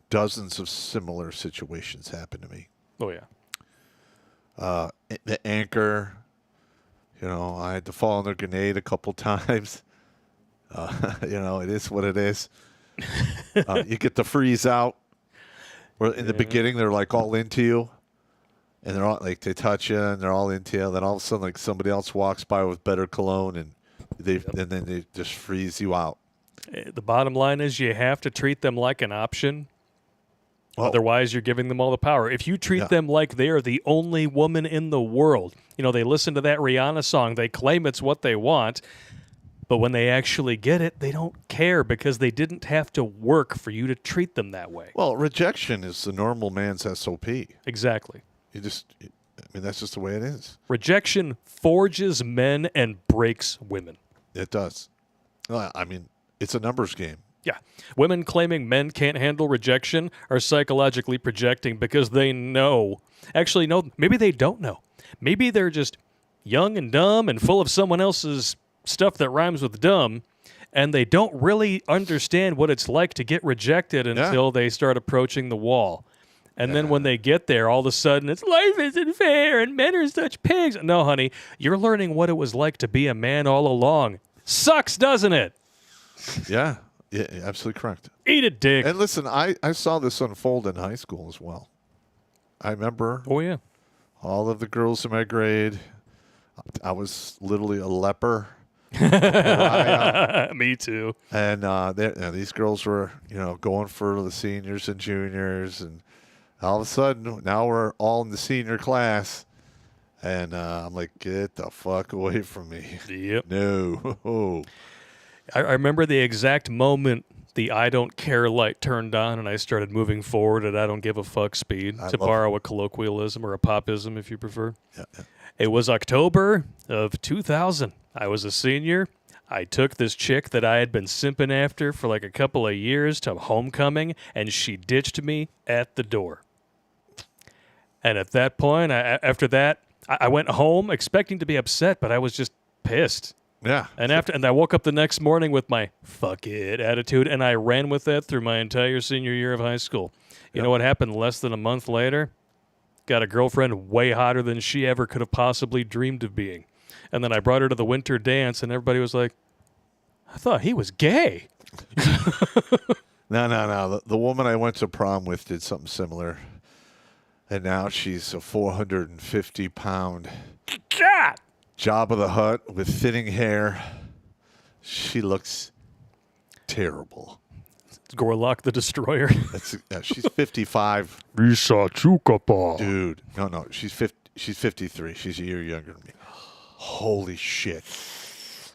dozens of similar situations happen to me. oh yeah. The anchor, I had to fall on a grenade a couple times. It is what it is. You get the freeze out. Where in the beginning they're like all into you, and they're all like they touch you and they're all into you. Then all of a sudden, like somebody else walks by with better cologne, and then they just freeze you out. The bottom line is you have to treat them like an option. Oh. Otherwise, you're giving them all the power. If you treat them like they are the only woman in the world, they listen to that Rihanna song, they claim it's what they want, but when they actually get it, they don't care because they didn't have to work for you to treat them that way. Well, rejection is the normal man's SOP. Exactly. That's just the way it is. Rejection forges men and breaks women. It does. Well, it's a numbers game. Yeah. Women claiming men can't handle rejection are psychologically projecting because they know. Actually, no, maybe they don't know. Maybe they're just young and dumb and full of someone else's stuff that rhymes with dumb, and they don't really understand what it's like to get rejected until they start approaching the wall. And then when they get there, all of a sudden, it's life isn't fair and men are such pigs. No, honey, you're learning what it was like to be a man all along. Sucks, doesn't it? Yeah, absolutely correct. Eat a dick. And listen, I saw this unfold in high school as well. I remember Oh, yeah. all of the girls in my grade. I was literally a leper. Me too. And these girls were, going for the seniors and juniors. And all of a sudden, now we're all in the senior class. And I'm like, get the fuck away from me. Yep. No. I remember the exact moment the I don't care light turned on and I started moving forward at I don't give a fuck speed, to borrow a colloquialism or a popism if you prefer. Yeah. It was October of 2000. I was a senior. I took this chick that I had been simping after for like a couple of years to homecoming, and she ditched me at the door. And at that point, after that, I went home expecting to be upset, but I was just pissed. Yeah. And I woke up the next morning with my fuck it attitude, and I ran with that through my entire senior year of high school. You know what happened less than a month later? Got a girlfriend way hotter than she ever could have possibly dreamed of being. And then I brought her to the winter dance, and everybody was like, I thought he was gay. No. The woman I went to prom with did something similar. And now she's a 450-pound God! Jabba the Hutt with thinning hair. She looks terrible. It's Gorlock the Destroyer. She's 55. Dude. Dude. No. She's 53. She's a year younger than me. Holy shit.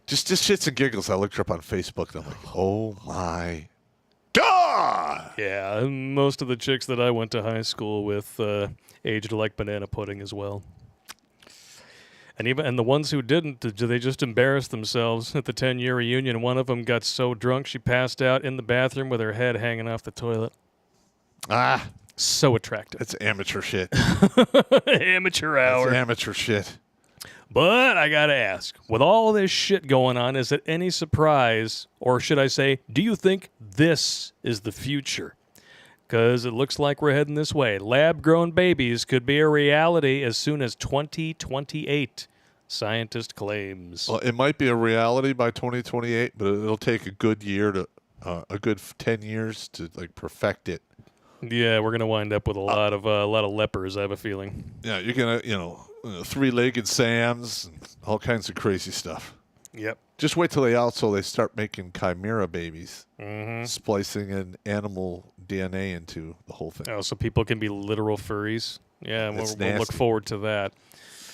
Just shits and giggles. I looked her up on Facebook, and I'm like, oh, my God. Yeah, most of the chicks that I went to high school with aged like banana pudding as well. And the ones who didn't, they just embarrassed themselves at the 10-year reunion. One of them got so drunk she passed out in the bathroom with her head hanging off the toilet. Ah. So attractive. That's amateur shit. Amateur hour. That's amateur shit. But I got to ask, with all this shit going on, is it any surprise, or should I say, do you think this is the future? Because it looks like we're heading this way. Lab-grown babies could be a reality as soon as 2028, scientist claims. Well, it might be a reality by 2028, but it'll take a good 10 years to perfect it. Yeah, we're gonna wind up with a lot of lepers. I have a feeling. Yeah, you're gonna three-legged Sams and all kinds of crazy stuff. Yep. Just wait till they start making chimera babies, splicing in animal DNA into the whole thing. Oh, so people can be literal furries. Yeah, we'll look nasty. forward to that.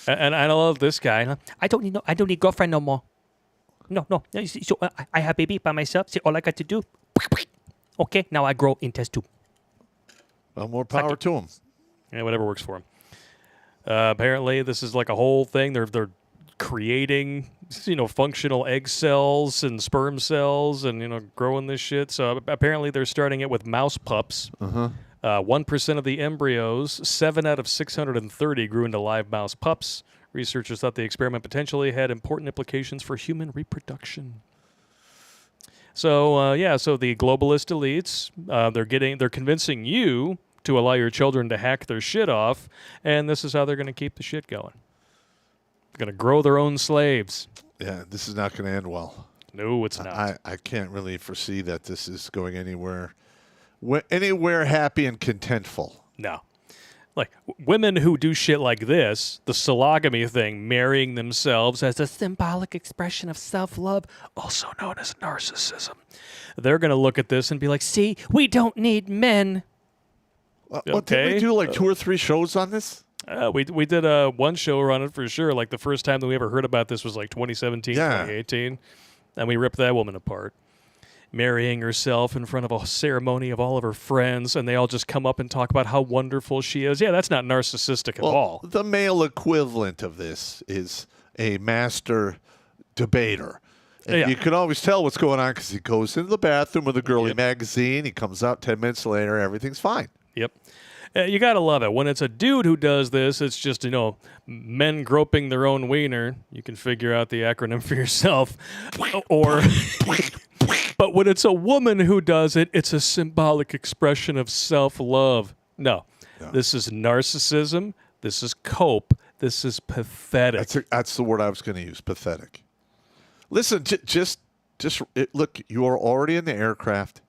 And I love this guy. I don't need girlfriend no more. No. So I have baby by myself. See, all I got to do. Okay, now I grow in test tube. Well, more power to him. Yeah, whatever works for him. Apparently, this is like a whole thing. They're creating, functional egg cells and sperm cells and, growing this shit. So apparently they're starting it with mouse pups. 1% of the embryos, 7 out of 630 grew into live mouse pups. Researchers thought the experiment potentially had important implications for human reproduction. So, so the globalist elites, they're convincing you to allow your children to hack their shit off, and this is how they're going to keep the shit going. They're going to grow their own slaves. Yeah, this is not going to end well. No, it's not. I can't really foresee that this is going anywhere happy and contentful. No. Like, women who do shit like this, the sologamy thing, marrying themselves as a symbolic expression of self-love, also known as narcissism, they're going to look at this and be like, see, we don't need men. What, did we do, like 2 or 3 shows on this? We did one show on it for sure. Like, the first time that we ever heard about this was like 2017, 2018. And we ripped that woman apart. Marrying herself in front of a ceremony of all of her friends, and they all just come up and talk about how wonderful she is. Yeah, that's not narcissistic at all. The male equivalent of this is a master debater. And you can always tell what's going on because he goes into the bathroom with a girly magazine. He comes out 10 minutes later. Everything's fine. Yep. You got to love it. When it's a dude who does this, it's just, men groping their own wiener. You can figure out the acronym for yourself. But when it's a woman who does it, it's a symbolic expression of self-love. No. This is narcissism. This is cope. This is pathetic. That's the word I was going to use, pathetic. Listen, look, you are already in the aircraft.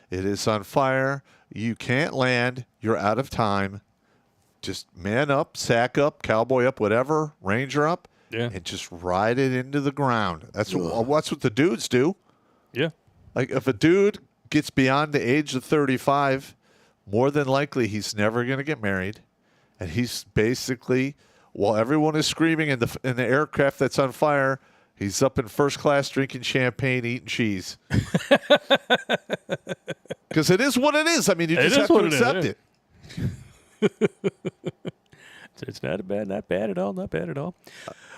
It is on fire. You can't land. You're out of time. Just man up, sack up, cowboy up, whatever, ranger up, and just ride it into the ground. That's what the dudes do. Yeah. Like, if a dude gets beyond the age of 35, more than likely he's never going to get married. And he's basically, while everyone is screaming in the aircraft that's on fire, he's up in first class drinking champagne, eating cheese. Because it is what it is. I mean, you just have to accept it. It's not bad at all, not bad at all.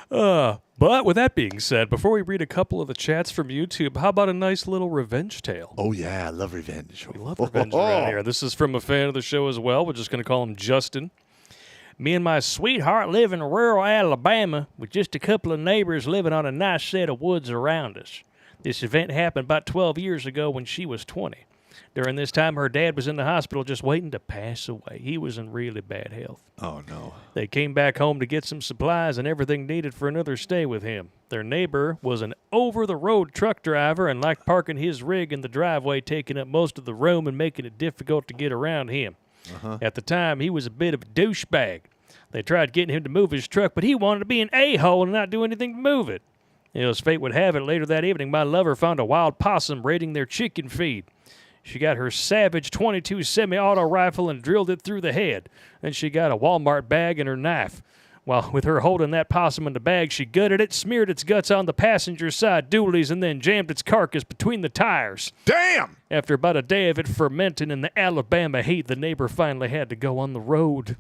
But with that being said, before we read a couple of the chats from YouTube, how about a nice little revenge tale? Oh, yeah, I love revenge. We love revenge around here. This is from a fan of the show as well. We're just going to call him Justin. Me and my sweetheart live in rural Alabama with just a couple of neighbors living on a nice set of woods around us. This event happened about 12 years ago when she was 20. During this time, her dad was in the hospital just waiting to pass away. He was in really bad health. Oh, no. They came back home to get some supplies and everything needed for another stay with him. Their neighbor was an over-the-road truck driver and liked parking his rig in the driveway, taking up most of the room and making it difficult to get around him. At the time, he was a bit of a douchebag. They tried getting him to move his truck, but he wanted to be an a-hole and not do anything to move it. As fate would have it, later that evening, my lover found a wild possum raiding their chicken feed. She got her Savage 22 semi-auto rifle and drilled it through the head. Then she got a Walmart bag and her knife. While with her holding that possum in the bag, she gutted it, smeared its guts on the passenger side dualies, and then jammed its carcass between the tires. Damn! After about a day of it fermenting in the Alabama heat, the neighbor finally had to go on the road.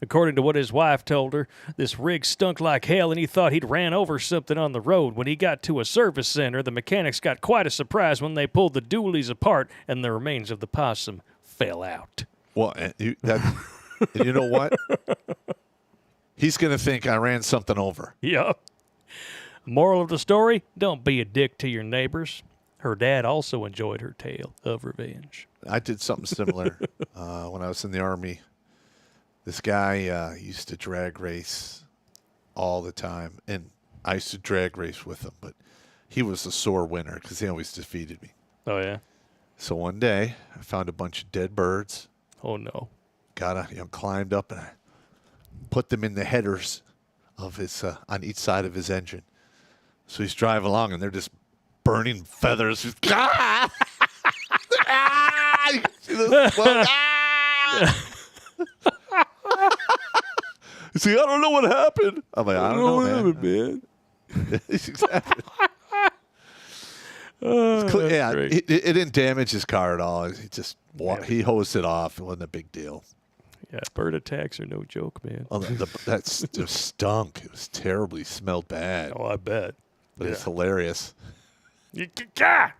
According to what his wife told her, this rig stunk like hell and he thought he'd ran over something on the road. When he got to a service center, the mechanics got quite a surprise when they pulled the dualies apart and the remains of the possum fell out. Well, you know what? He's going to think I ran something over. Yep. Moral of the story, don't be a dick to your neighbors. Her dad also enjoyed her tale of revenge. I did something similar when I was in the Army. This guy used to drag race all the time, and I used to drag race with him, but he was a sore winner because he always defeated me. Oh, yeah? So one day, I found a bunch of dead birds. Oh, no. Climbed up, and I put them in the headers of his on each side of his engine. So he's driving along, and they're just burning feathers. You can see the smoke. See, I don't know what happened. I'm like, I don't know what happened, man. Exactly. Yeah, great. it didn't damage his car at all. He just he hosed it off. It wasn't a big deal. Yeah, bird attacks are no joke, man. Oh, that just stunk. It was terribly smelled bad. Oh, I bet. But it's hilarious. God!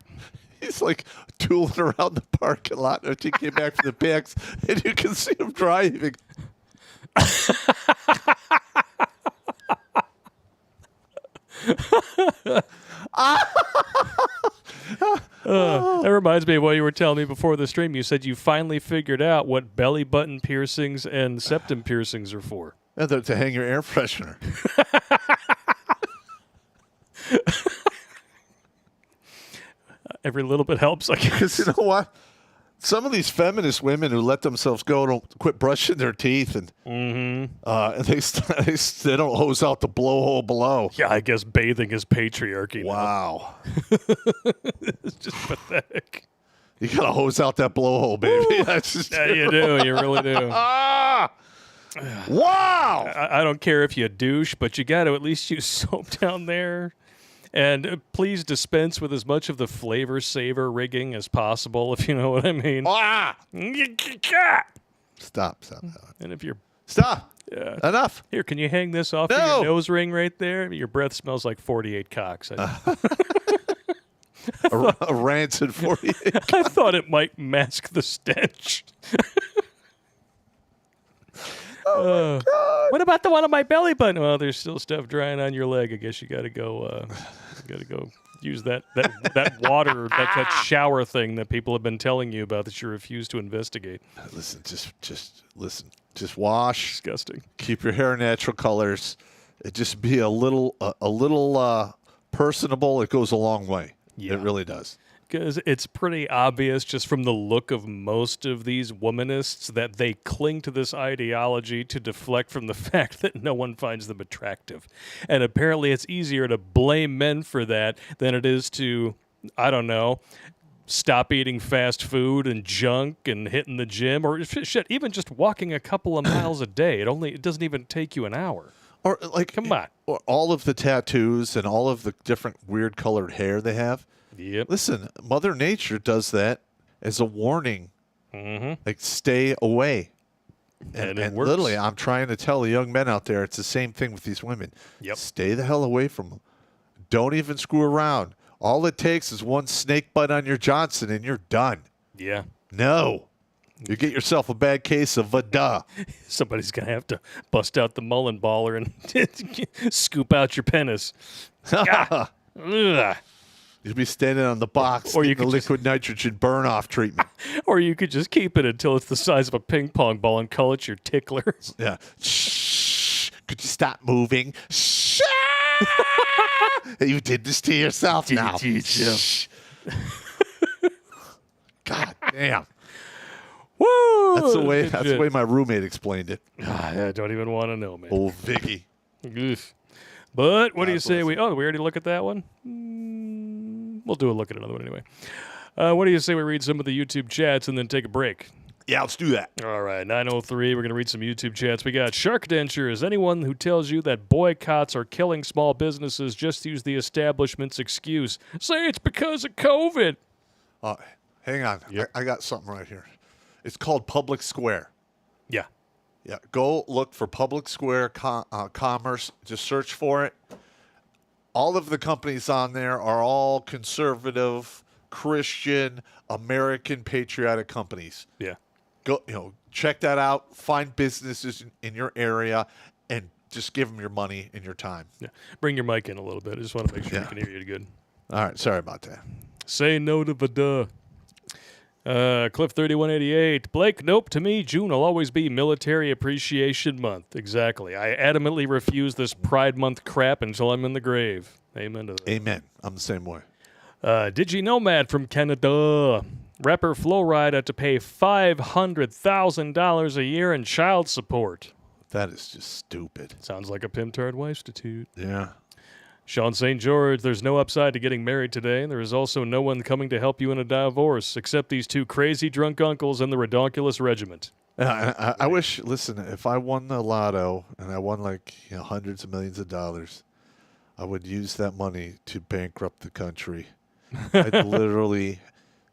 He's like tooling around the parking lot as he came back from the picks, and you can see him driving. That reminds me of what you were telling me before the stream. You said you finally figured out what belly button piercings and septum piercings are for. And to hang your air freshener. Every little bit helps, I guess. Because you know what? Some of these feminist women who let themselves go don't quit brushing their teeth, and and they don't hose out the blowhole below. Yeah, I guess bathing is patriarchy now. Wow. It's just pathetic. You got to hose out that blowhole, baby. That's just Yeah, you do. You really do. Ah! Wow. I don't care if you douche, but you got to at least use soap down there. And please dispense with as much of the flavor saver rigging as possible, if you know what I mean. Ah! Stop. And if you're Stop. Yeah. Enough. Here, can you hang this off No. of your nose ring right there? Your breath smells like 48 cocks. A rancid 48. I thought it might mask the stench. Oh, my God. What about the one on my belly button? Well, there's still stuff drying on your leg. I guess you got to go. Use that water, that shower thing that people have been telling you about that you refuse to investigate. Listen, just listen. Just wash. Disgusting. Keep your hair natural colors. It just be a little personable. It goes a long way. Yeah. It really does. Because it's pretty obvious just from the look of most of these womanists that they cling to this ideology to deflect from the fact that no one finds them attractive. And apparently it's easier to blame men for that than it is to, I don't know, stop eating fast food and junk and hitting the gym or shit, even just walking a couple of miles a day. It doesn't even take you an hour. Or like, come on. Or all of the tattoos and all of the different weird colored hair they have. Yep. Listen, Mother Nature does that as a warning. Mm-hmm. Like, stay away. And And works. literally, I'm trying to tell the young men out there, it's the same thing with these women. Yep. Stay the hell away from them. Don't even screw around. All it takes is one snake bite on your Johnson, and you're done. Yeah. No. You get yourself a bad case of duh. Somebody's going to have to bust out the mullen baller and scoop out your penis. Ah. Ugh. You'll be standing on the box Or you getting the could just- liquid nitrogen burn-off treatment. Or you could just keep it until it's the size of a ping pong ball and call it your tickler. Yeah. Shh. Could you stop moving? Shh. You did this to yourself now. Shh. God damn. Woo! That's the way. Good That's the shit. way my roommate explained it. I don't even want to know, man. Old Vicky. Oof. But what do God you say bless we already look at that one? We'll do a look at another one anyway. What do you say we read some of the YouTube chats and then take a break? Yeah, let's do that. All right, 9:03. We're going to read some YouTube chats. We got Shark Dentures. Anyone who tells you that boycotts are killing small businesses just use the establishment's excuse. Say it's because of COVID. Hang on. Yep. I got something right here. It's called Public Square. Yeah. Yeah, go look for Public Square Commerce. Just search for it. All of the companies on there are all conservative, Christian, American, patriotic companies. Yeah. Go, check that out. Find businesses in your area, and just give them your money and your time. Yeah. Bring your mic in a little bit. I just want to make sure we can hear you good. All right, sorry about that. Say no to the duh. Cliff 3188. Blake, nope. To me, June will always be Military Appreciation Month. Exactly. I adamantly refuse this Pride Month crap until I'm in the grave. Amen to that. Amen. I'm the same way. Digi Nomad from Canada. Rapper Flowride had to pay $500,000 a year in child support. That is just stupid. Sounds like a pimped wife-stitute. Yeah. Sean St. George, there's no upside to getting married today. There is also no one coming to help you in a divorce except these two crazy drunk uncles and the Redonkulas regiment. I wish, listen, if I won the lotto and I won hundreds of millions of dollars, I would use that money to bankrupt the country I'd literally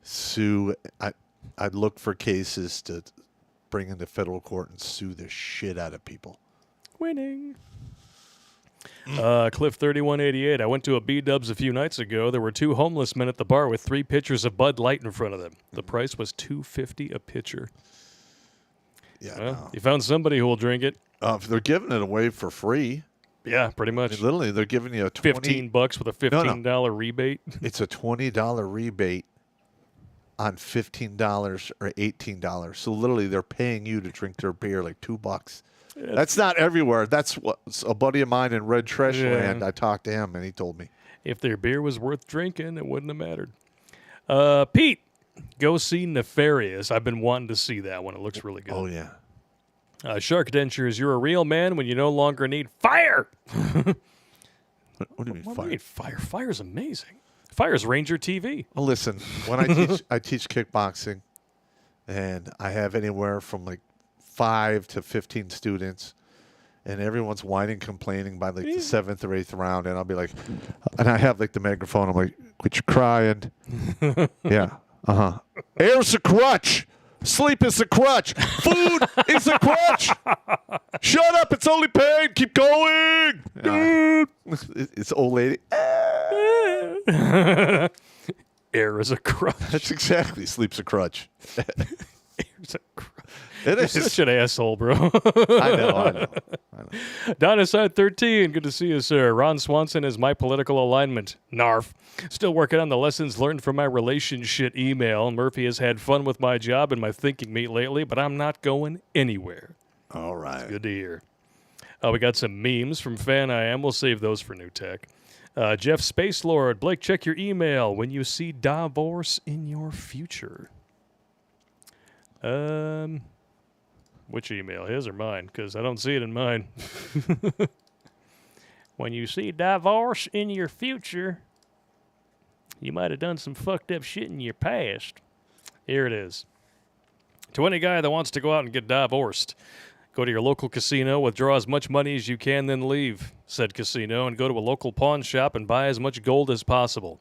sue. I'd look for cases to bring into federal court and sue the shit out of people. Winning. Cliff 3188. I went to a B-Dubs a few nights ago. There were 2 homeless men at the bar with 3 pitchers of Bud Light in front of them. The price was $2.50 a pitcher. Yeah, Well, no. you found somebody who will drink it. If they're giving it away for free, Yeah, pretty I much. mean, literally, they're giving you a $15 with a $15 rebate. It's a $20 rebate on $15 or $18. So literally, they're paying you to drink their beer like $2. That's not everywhere. That's what a buddy of mine in Red Trash Land. I talked to him, and he told me. If their beer was worth drinking, it wouldn't have mattered. Pete, go see Nefarious. I've been wanting to see that one. It looks really good. Oh, yeah. Shark Dentures, you're a real man when you no longer need fire. What do you mean, What do fire? you mean fire? Fire's amazing. Fire's Ranger TV. Well, listen, when I teach kickboxing, and I have anywhere from like 5 to 15 students, and everyone's whining, complaining by like the 7th or 8th round, and I'll be like, and I have like the microphone, I'm like, quit your crying. Yeah. Air's a crutch. Sleep is a crutch. Food is a crutch. Shut up. It's only pain. Keep going. It's old lady. Air is a crutch. That's exactly. Sleep's a crutch. Air's a crutch. It You're is. such an asshole, bro. I know. Dinosaur 13, good to see you, sir. Ron Swanson is my political alignment. Narf. Still working on the lessons learned from my relationship email. Murphy has had fun with my job and my thinking meat lately, but I'm not going anywhere. All right. Good to hear. We got some memes from Fan I Am. We'll save those for new tech. Jeff Space Lord, Blake, check your email when you see divorce in your future. Which email, his or mine? Because I don't see it in mine. When you see divorce in your future, you might have done some fucked up shit in your past. Here it is. To any guy that wants to go out and get divorced, go to your local casino, withdraw as much money as you can, then leave said casino, and go to a local pawn shop and buy as much gold as possible.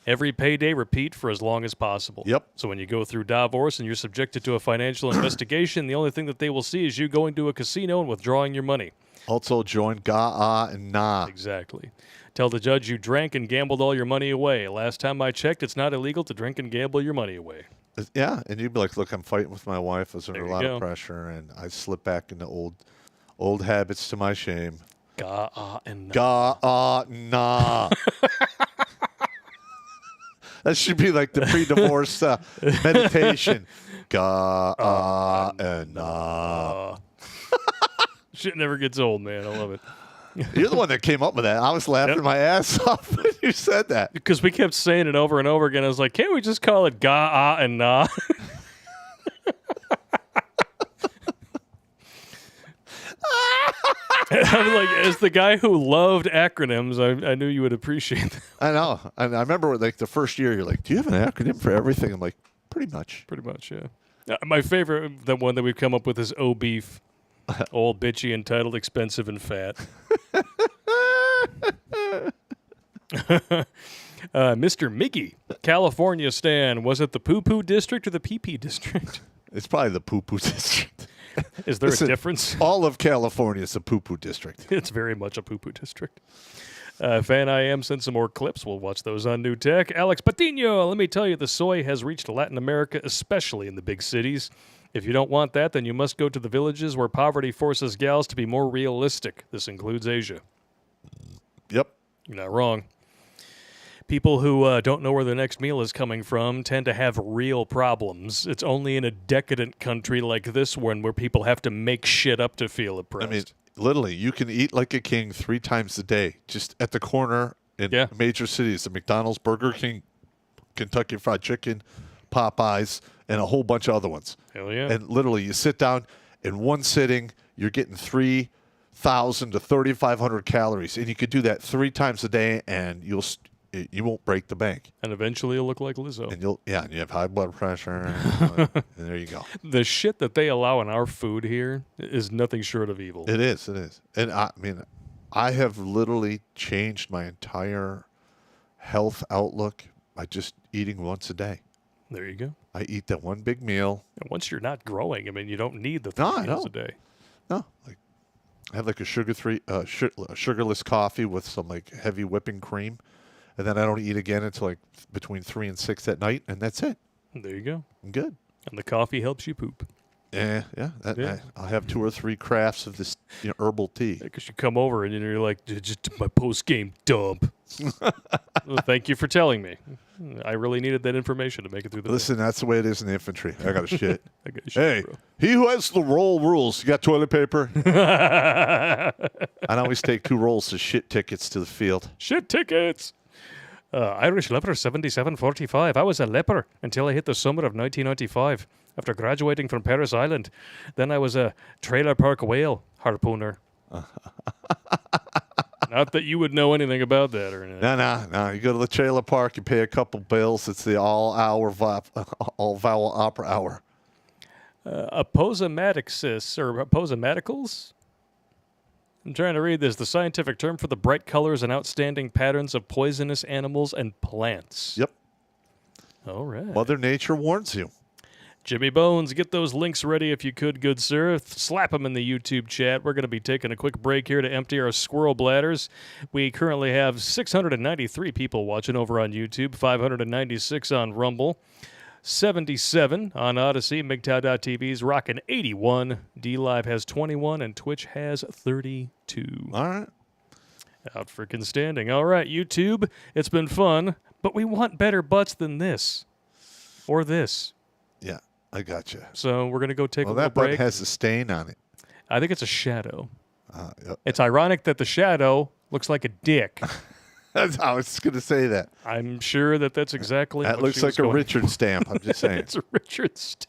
Every payday, repeat for as long as possible. Yep. So when you go through divorce and you're subjected to a financial investigation, the only thing that they will see is you going to a casino and withdrawing your money. Also join Ga and Na. Exactly. Tell the judge you drank and gambled all your money away. Last time I checked, it's not illegal to drink and gamble your money away. Yeah, and you'd be like, look, I'm fighting with my wife. I was under There a you lot go. of pressure, and I slip back into old habits to my shame. And Ga Na. That should be like the pre-divorce meditation. Ga and Na. Shit never gets old, man. I love it. You're the one that came up with that. I was laughing my ass off when you said that. Because we kept saying it over and over again. I was like, can't we just call it Ga and Na? I'm like, as the guy who loved acronyms, I knew you would appreciate that. I know. I remember like the first year, you're like, do you have an acronym for everything? I'm like, pretty much. Pretty much, yeah. My favorite, the one that we've come up with is O-Beef. Old, bitchy, entitled, expensive, and fat. Mr. Mickey, California Stan. Was it the poo-poo district or the pee-pee district? It's probably the poo-poo district. Is there Listen, a difference? All of California is a poo-poo district. It's very much a poo-poo district. Fan I Am sent some more clips. We'll watch those on New Tech. Alex Patino, let me tell you, the soy has reached Latin America, especially in the big cities. If you don't want that, then you must go to the villages where poverty forces gals to be more realistic. This includes Asia. Yep. You're not wrong. People who don't know where their next meal is coming from tend to have real problems. It's only in a decadent country like this one where people have to make shit up to feel oppressed. I mean, literally, you can eat like a king 3 times a day, just at the corner in major cities. The McDonald's, Burger King, Kentucky Fried Chicken, Popeyes, and a whole bunch of other ones. Hell yeah. And literally, you sit down in one sitting, you're getting 3,000 to 3,500 calories, and you could do that 3 times a day, and you won't break the bank. And eventually you'll look like Lizzo. And and you have high blood pressure, and there you go. The shit that they allow in our food here is nothing short of evil. It is. And I mean, I have literally changed my entire health outlook by just eating once a day. There you go. I eat that one big meal. And once you're not growing, I mean, you don't need the 3 No, I meals don't. a day. No, like I have like a sugarless coffee with some like heavy whipping cream, and then I don't eat again until like between 3 and 6 at night, and that's it. There you go. I'm good. And the coffee helps you poop. Yeah. I'll have 2 or 3 crafts of this herbal tea. Because you come over and you're like, just my post-game dump. Well, thank you for telling me. I really needed that information to make it through the Listen, that's the way it is in the infantry. I got to shit. I got shit, Hey, bro. he who has the roll rules. You got toilet paper? I'd always take 2 rolls of shit tickets to the field. Shit tickets. Irish leper 7745. I was a leper until I hit the summer of 1995 after graduating from Paris Island. Then I was a trailer park whale harpooner. Not that you would know anything about that or anything. No. You go to the trailer park, you pay a couple bills. It's the all vowel opera hour. Aposematicsis or aposematicals? I'm trying to read this. The scientific term for the bright colors and outstanding patterns of poisonous animals and plants. Yep. All right. Mother Nature warns you. Jimmy Bones, get those links ready if you could, good sir. Slap them in the YouTube chat. We're going to be taking a quick break here to empty our squirrel bladders. We currently have 693 people watching over on YouTube, 596 on Rumble, 77 on Odyssey. MGTOW.TV's rocking 81. DLive has 21, and Twitch has 32. All right. Out freaking standing. All right, YouTube, it's been fun, but we want better butts than this. Or this. Yeah, I got you. So we're going to go take a Well, little that butt break. has a stain on it. I think it's a shadow. Yep. It's ironic that the shadow looks like a dick. I was going to say that. I'm sure that that's exactly That what looks she was like a going Richard stamp. I'm just saying. It's a Richard stamp.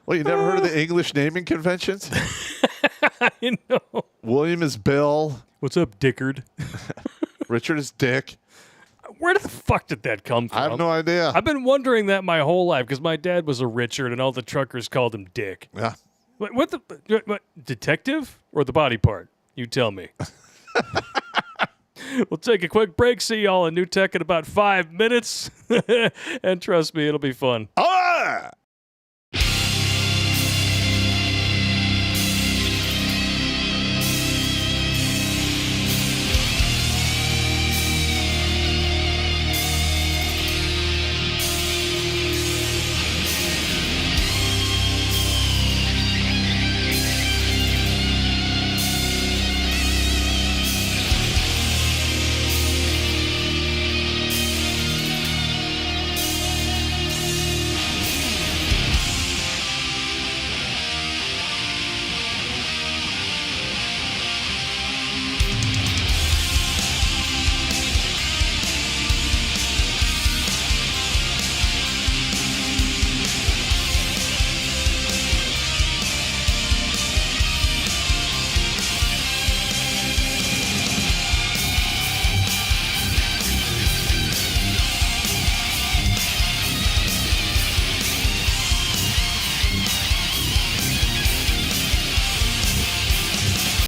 Well, you never heard of the English naming conventions? I know. William is Bill. What's up, Dickard? Richard is Dick. Where the fuck did that come from? I have no idea. I've been wondering that my whole life because my dad was a Richard and all the truckers called him Dick. Yeah. What detective or the body part? You tell me. We'll take a quick break. See y'all in New Tech in about 5 minutes. And trust me, it'll be fun. All right.